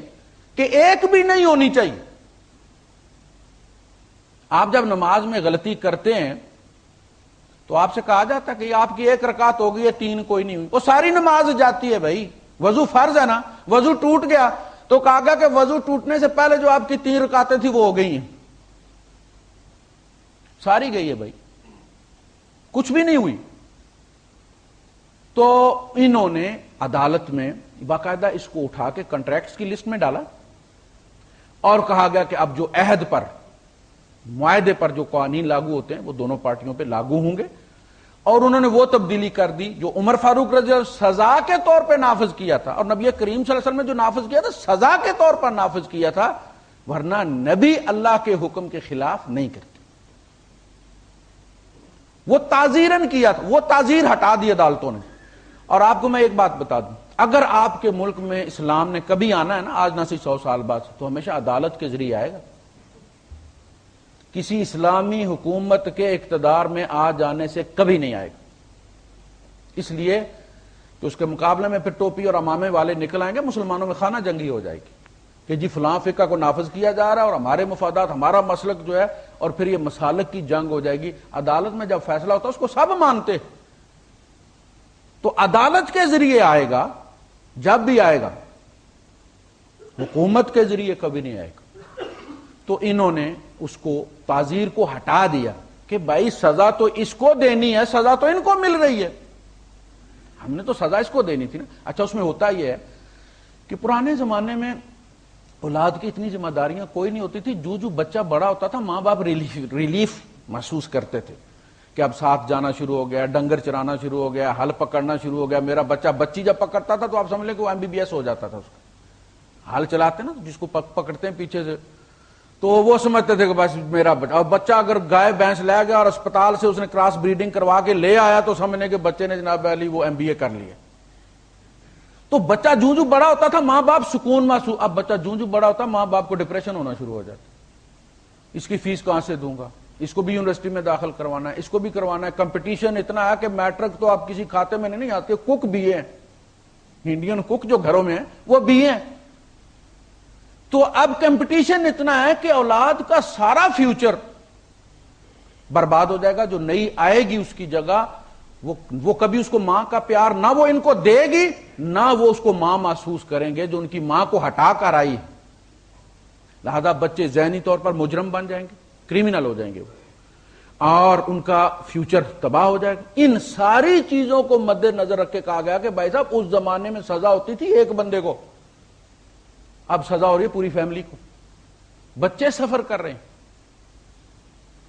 کہ ایک بھی نہیں ہونی چاہیے. آپ جب نماز میں غلطی کرتے ہیں تو آپ سے کہا جاتا ہے کہ آپ کی 1 رکعت ہو گئی ہے, 3 کوئی نہیں ہوئی, وہ ساری نماز جاتی ہے بھائی. وضو فرض ہے نا, وضو ٹوٹ گیا تو کہا گیا کہ وضو ٹوٹنے سے پہلے جو آپ کی 3 رکعتیں تھیں وہ ہو گئی ہیں, ساری گئی ہے بھائی, کچھ بھی نہیں ہوئی. تو انہوں نے عدالت میں باقاعدہ اس کو اٹھا کے کنٹریکٹس کی لسٹ میں ڈالا, اور کہا گیا کہ اب جو عہد پر, معاہدے پر جو قوانین لاگو ہوتے ہیں وہ دونوں پارٹیوں پہ لاگو ہوں گے. اور انہوں نے وہ تبدیلی کر دی جو عمر فاروق رضی اللہ سزا کے طور پہ نافذ کیا تھا, اور نبی کریم صلی اللہ علیہ وسلم نے جو نافذ کیا تھا سزا کے طور پر نافذ کیا تھا, ورنہ نبی اللہ کے حکم کے خلاف نہیں کرتے. وہ تعزیرن کیا تھا, وہ تعزیر ہٹا دی عدالتوں نے. اور آپ کو میں ایک بات بتا دوں, اگر آپ کے ملک میں اسلام نے کبھی آنا ہے نا, آج نہ سی 100 سال بعد, تو ہمیشہ عدالت کے ذریعے آئے گا. کسی اسلامی حکومت کے اقتدار میں آ جانے سے کبھی نہیں آئے گا. اس لیے کہ اس کے مقابلے میں پھر ٹوپی اور امامے والے نکل آئیں گے, مسلمانوں میں خانہ جنگی ہو جائے گی کہ جی فلاں فقہ کو نافذ کیا جا رہا ہے اور ہمارے مفادات, ہمارا مسلک جو ہے, اور پھر یہ مسالک کی جنگ ہو جائے گی. عدالت میں جب فیصلہ ہوتا ہے اس کو سب مانتے, تو عدالت کے ذریعے آئے گا. جب بھی آئے گا حکومت کے ذریعے کبھی نہیں آئے گا. تو انہوں نے اس کو تعزیر کو ہٹا دیا کہ بھائی سزا تو اس کو دینی ہے, سزا تو ان کو مل رہی ہے, ہم نے تو سزا اس کو دینی تھی نا. اچھا اس میں ہوتا یہ ہے کہ پرانے زمانے میں اولاد کی اتنی ذمہ داریاں کوئی نہیں ہوتی تھی, جو بچہ بڑا ہوتا تھا ماں باپ ریلیف محسوس کرتے تھے کہ اب ساتھ جانا شروع ہو گیا, ڈنگر چرانا شروع ہو گیا, ہل پکڑنا شروع ہو گیا. میرا بچہ بچی جب پکڑتا تھا تو آپ سمجھ لیں کہ وہ MBBS ہو جاتا تھا. اس کا ہل چلاتے نا جس کو پکڑتے ہیں پیچھے سے, تو وہ سمجھتے تھے کہ بس میرا بچہ. اور بچہ اگر گائے بھینس لے گیا اور اسپتال سے اس نے کراس بریڈنگ کروا کے لے آیا تو سمجھنے کہ بچے نے جناب علی وہ MBA کر لیا. تو بچہ جوں بڑا ہوتا تھا ماں باپ سکون محسوس, اب بچہ جوں بڑا ہوتا ماں باپ کو ڈپریشن ہونا شروع ہو جاتا. اس کی فیس کہاں سے دوں گا, اس کو بھی یونیورسٹی میں داخل کروانا ہے, اس کو بھی کروانا ہے. کمپٹیشن اتنا ہے کہ میٹرک تو آپ کسی کھاتے میں نہیں آتے. کک بھی ہیں, انڈین کک جو گھروں میں ہیں وہ بھی ہیں. تو اب کمپٹیشن اتنا ہے کہ اولاد کا سارا فیوچر برباد ہو جائے گا. جو نئی آئے گی اس کی جگہ وہ کبھی اس کو ماں کا پیار نہ وہ ان کو دے گی, نہ وہ اس کو ماں محسوس کریں گے جو ان کی ماں کو ہٹا کر آئی. لہذا بچے ذہنی طور پر مجرم بن جائیں گے, کریمنل ہو جائیں گے اور ان کا فیوچر تباہ ہو جائے گا. ان ساری چیزوں کو مد نظر رکھ کے کہا گیا کہ بھائی صاحب اس زمانے میں سزا ہوتی تھی ایک بندے کو, اب سزا ہو رہی ہے پوری فیملی کو. بچے سفر کر رہے ہیں,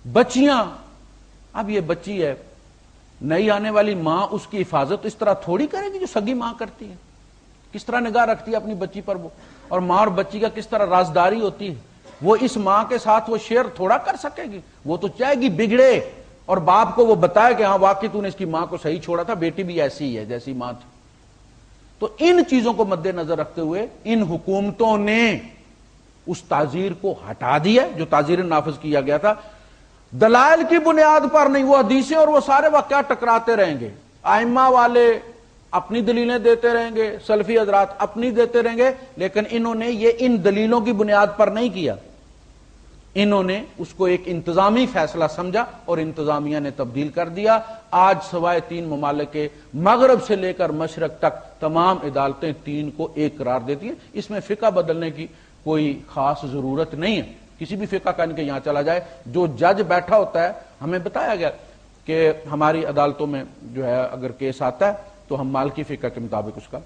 بچیاں. اب یہ بچی ہے, نئی آنے والی ماں اس کی حفاظت اس طرح تھوڑی کرے گی جو سگی ماں کرتی ہے. کس طرح نگاہ رکھتی ہے اپنی بچی پر وہ, اور ماں اور بچی کا کس طرح رازداری ہوتی ہے. وہ اس ماں کے ساتھ وہ شیئر تھوڑا کر سکے گی. وہ تو چاہے گی بگڑے اور باپ کو وہ بتائے کہ ہاں واقعی تو نے اس کی ماں کو صحیح چھوڑا تھا, بیٹی بھی ایسی ہی ہے جیسی ماں تھی. تو ان چیزوں کو مد نظر رکھتے ہوئے ان حکومتوں نے اس تعزیر کو ہٹا دیا جو تعزیر نافذ کیا گیا تھا. دلائل کی بنیاد پر نہیں, وہ حدیثیں اور وہ سارے واقعات ٹکراتے رہیں گے. ائمہ والے اپنی دلیلیں دیتے رہیں گے, سلفی حضرات اپنی دیتے رہیں گے, لیکن انہوں نے یہ ان دلیلوں کی بنیاد پر نہیں کیا. انہوں نے اس کو ایک انتظامی فیصلہ سمجھا اور انتظامیہ نے تبدیل کر دیا. آج سوائے 3 ممالک کے مغرب سے لے کر مشرق تک تمام عدالتیں 3 کو ایک قرار دیتی ہیں. اس میں فقہ بدلنے کی کوئی خاص ضرورت نہیں ہے. کسی بھی فقہ کا ان کے یہاں چلا جائے, جو جج بیٹھا ہوتا ہے, ہمیں بتایا گیا کہ ہماری عدالتوں میں جو ہے اگر کیس آتا ہے تو ہم مالکی فقہ کے مطابق اس کا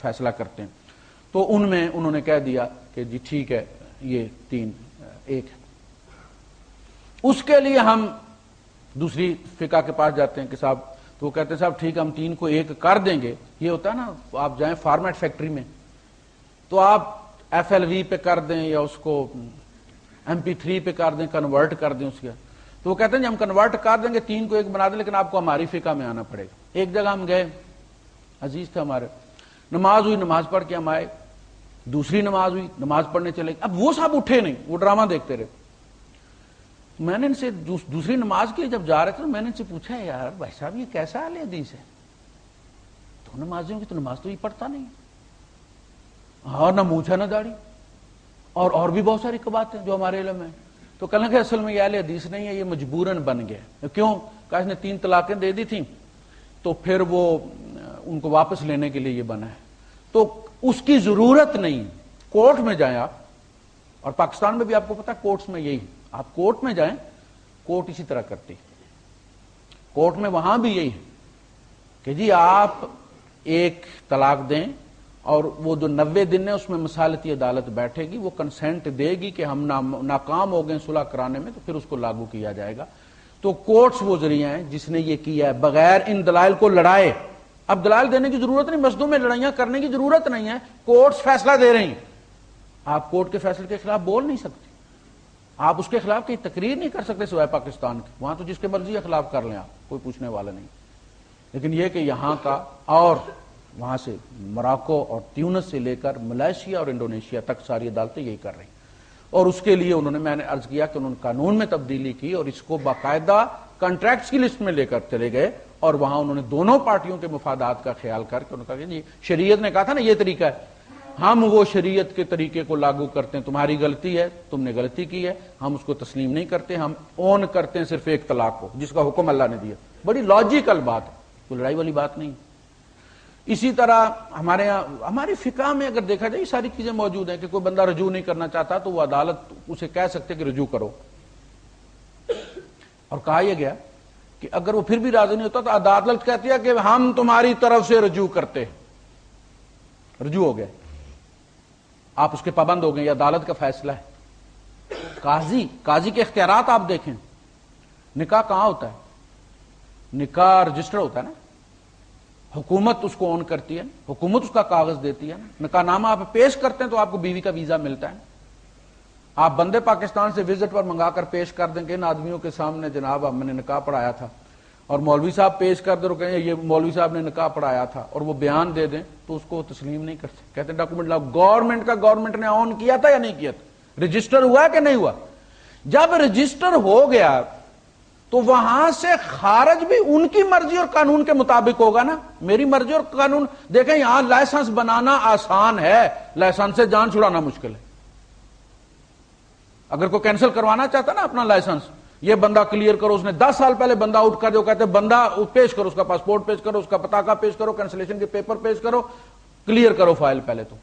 فیصلہ کرتے ہیں. تو ان میں انہوں نے کہہ دیا کہ جی ٹھیک ہے یہ 3 1 ہے. اس کے لیے ہم دوسری فقہ کے پاس جاتے ہیں کہ صاحب, تو وہ کہتے ہیں صاحب ٹھیک ہے ہم 3 کو 1 کر دیں گے. یہ ہوتا ہے نا, آپ جائیں فارمیٹ فیکٹری میں تو آپ FLV پہ کر دیں یا اس کو MP3 پہ کر دیں, کنورٹ کر دیں اس کا. تو وہ کہتے ہیں جی ہم کنورٹ کر دیں گے 3 کو 1 بنا دیں, لیکن آپ کو ہماری فقہ میں آنا پڑے گا. ایک جگہ ہم گئے, عزیز تھے ہمارے, نماز ہوئی, نماز پڑھ کے ہم آئے, دوسری نماز ہوئی, نماز پڑھنے چلے. اب وہ صاحب اٹھے نہیں, وہ ڈرامہ دیکھتے رہے. میں نے ان سے دوسری نماز کے جب جا رہے تھے میں نے ان سے پوچھا یار بھائی صاحب یہ کیسا اہل حدیث ہے, تو نمازیوں کی تو نماز تو یہ پڑھتا نہیں, ہاں نہ مونچھا نہ داڑھی, اور بھی بہت ساری باتیں جو ہمارے علم میں. تو کہنے کہ اصل میں یہ اہل حدیث نہیں ہے, یہ مجبوراً بن گیا. کیوں؟ کہ اس نے 3 طلاقیں دے دی تھیں تو پھر وہ ان کو واپس لینے کے لیے یہ بنا ہے. تو اس کی ضرورت نہیں. کورٹ میں جائیں آپ, اور پاکستان میں بھی آپ کو پتا کورٹس میں یہی, آپ کورٹ میں جائیں کورٹ اسی طرح کرتی. کورٹ میں وہاں بھی یہی ہے کہ جی آپ 1 طلاق دیں اور وہ جو 90 دن ہے اس میں مصالحتی عدالت بیٹھے گی, وہ کنسینٹ دے گی کہ ہم ناکام ہو گئے صلح کرانے میں, تو پھر اس کو لاگو کیا جائے گا. تو کورٹس وہ ذریعہ ہیں جس نے یہ کیا ہے بغیر ان دلائل کو لڑائے. اب دلائل دینے کی ضرورت نہیں, مسجدوں میں لڑائیاں کرنے کی ضرورت نہیں ہے, کورٹس فیصلہ دے رہی ہیں. آپ کورٹ کے فیصلے کے خلاف بول نہیں سکتے, آپ اس کے خلاف کی تقریر نہیں کر سکتے سوائے پاکستان کے. وہاں تو جس کے مرضی خلاف کر لیں آپ, کوئی پوچھنے والا نہیں. لیکن یہ کہ یہاں کا اور وہاں سے موراکو اور تیونس سے لے کر ملائیشیا اور انڈونیشیا تک ساری عدالتیں یہی کر رہی ہیں. اور اس کے لیے انہوں نے, میں نے عرض کیا کہ انہوں نے قانون میں تبدیلی کی اور اس کو باقاعدہ کانٹریکٹس کی لسٹ میں لے کر چلے گئے, اور وہاں انہوں نے دونوں پارٹیوں کے مفادات کا خیال کر کے انہوں نے کہا کہ جی شریعت نے کہا تھا نا یہ طریقہ ہے, ہم وہ شریعت کے طریقے کو لاگو کرتے ہیں. تمہاری غلطی ہے, تم نے غلطی کی ہے, ہم اس کو تسلیم نہیں کرتے, ہم اون کرتے ہیں صرف 1 طلاق کو جس کا حکم اللہ نے دیا. بڑی لاجیکل بات ہے, کوئی لڑائی والی بات نہیں. اسی طرح ہمارے یہاں ہماری فقہ میں اگر دیکھا جائے یہ ساری چیزیں موجود ہیں کہ کوئی بندہ رجوع نہیں کرنا چاہتا تو وہ عدالت اسے کہہ سکتے کہ رجوع کرو. اور کہا یہ گیا کہ اگر وہ پھر بھی راضی نہیں ہوتا تو عدالت کہتی ہے کہ ہم تمہاری طرف سے رجوع کرتے, رجوع ہو گئے, آپ اس کے پابند ہو گئے, یہ عدالت کا فیصلہ ہے. قاضی کے اختیارات آپ دیکھیں, نکاح کہاں ہوتا ہے؟ نکاح رجسٹر ہوتا ہے نا، حکومت اس کو اون کرتی ہے، حکومت اس کا کاغذ دیتی ہے نا، نکاح نامہ آپ پیش کرتے ہیں تو آپ کو بیوی کا ویزا ملتا ہے۔ آپ بندے پاکستان سے وزٹ پر منگا کر پیش کر دیں کہ ان آدمیوں کے سامنے جناب ہم نے نکاح پڑھایا تھا، اور مولوی صاحب پیش کر دیں اور کہیں یہ مولوی صاحب نے نکاح پڑھایا تھا، اور وہ بیان دے دیں تو اس کو تسلیم نہیں کرتے، کہتے ہیں ڈاکومنٹ لاؤ۔ گورنمنٹ کا گورنمنٹ نے آن کیا تھا یا نہیں کیا تھا؟ رجسٹر ہوا کہ نہیں ہوا؟ جب رجسٹر ہو گیا تو وہاں سے خارج بھی ان کی مرضی اور قانون کے مطابق ہوگا نا، میری مرضی اور قانون۔ دیکھیں یہاں لائسنس بنانا آسان ہے، لائسنس سے جان چھڑانا مشکل ہے۔ اگر کوئی کینسل کروانا چاہتا نا اپنا لائسنس، یہ بندہ کلیئر کرو، اس نے 10 سال پہلے بندہ اٹھ کر جو کہتے بندہ پیش کرو، اس کا پاسپورٹ پیش کرو، اس کا پتاکہ پیش کرو، کینسلیشن کے پیپر پیش کرو، کلیئر کرو فائل پہلے تو۔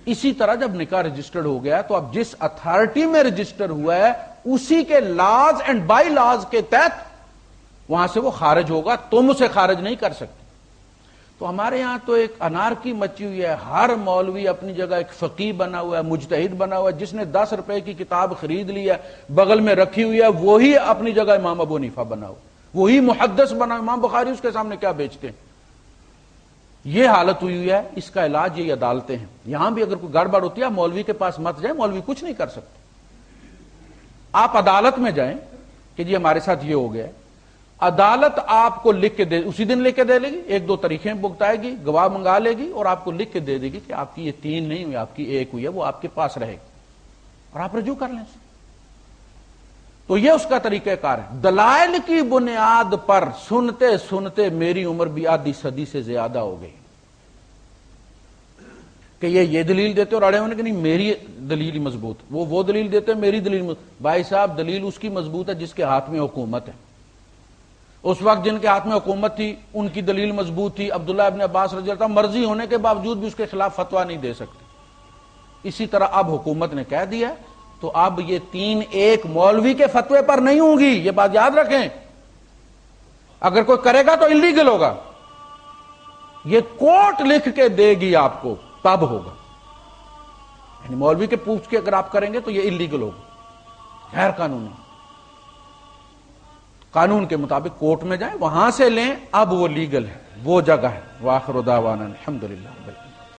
اسی طرح جب نکاح رجسٹرڈ ہو گیا تو اب جس اتھارٹی میں رجسٹر ہوا ہے اسی کے لاز اینڈ بائی لاز کے تحت وہاں سے وہ خارج ہوگا، تم اسے خارج نہیں کر سکتے۔ تو ہمارے ہاں تو ایک انارکی مچی ہوئی ہے، ہر مولوی اپنی جگہ ایک فقیہ بنا ہوا ہے، مجتہد بنا ہوا ہے، جس نے 10 روپے کی کتاب خرید لی ہے بغل میں رکھی ہوئی ہے وہی اپنی جگہ امام ابو حنیفہ بنا ہوا، وہی محدث بنا، امام بخاری اس کے سامنے کیا بیچتے ہیں؟ یہ حالت ہوئی ہے۔ اس کا علاج یہ عدالتیں ہیں۔ یہاں بھی اگر کوئی گڑبڑ ہوتی ہے مولوی کے پاس مت جائیں، مولوی کچھ نہیں کر سکتے۔ آپ عدالت میں جائیں کہ جی ہمارے ساتھ یہ ہو گیا ہے، عدالت آپ کو لکھ کے دے، اسی دن لکھ کے دے لے گی، 1-2 تاریخیں بگتائے گی، گواہ منگا لے گی اور آپ کو لکھ کے دے دے گی کہ آپ کی یہ 3 نہیں ہوئی، آپ کی 1 ہوئی ہے، وہ آپ کے پاس رہے گی اور آپ رجوع کر لیں۔ تو یہ اس کا طریقہ کار ہے۔ دلائل کی بنیاد پر سنتے سنتے میری عمر بھی آدھی صدی سے زیادہ ہو گئی کہ یہ دلیل دیتے اور اڑے ہونے کہ نہیں میری دلیل مضبوط، وہ دلیل دیتے میری دلیل مضبوط۔ بھائی صاحب دلیل اس کی مضبوط ہے جس کے ہاتھ میں حکومت ہے۔ اس وقت جن کے ہاتھ میں حکومت تھی ان کی دلیل مضبوط تھی۔ عبداللہ ابن عباس رضی اللہ عنہ مرضی ہونے کے باوجود بھی اس کے خلاف فتویٰ نہیں دے سکتے۔ اسی طرح اب حکومت نے کہہ دیا تو اب یہ 3 ایک مولوی کے فتوے پر نہیں ہوں گی، یہ بات یاد رکھیں۔ اگر کوئی کرے گا تو انلیگل ہوگا، یہ کورٹ لکھ کے دے گی آپ کو تب ہوگا، یعنی مولوی کے پوچھ کے اگر آپ کریں گے تو یہ انلیگل ہوگا، غیر قانونی۔ قانون کے مطابق کورٹ میں جائیں، وہاں سے لیں، اب وہ لیگل ہے، وہ جگہ ہے۔ وآخر دعوانا الحمدللہ۔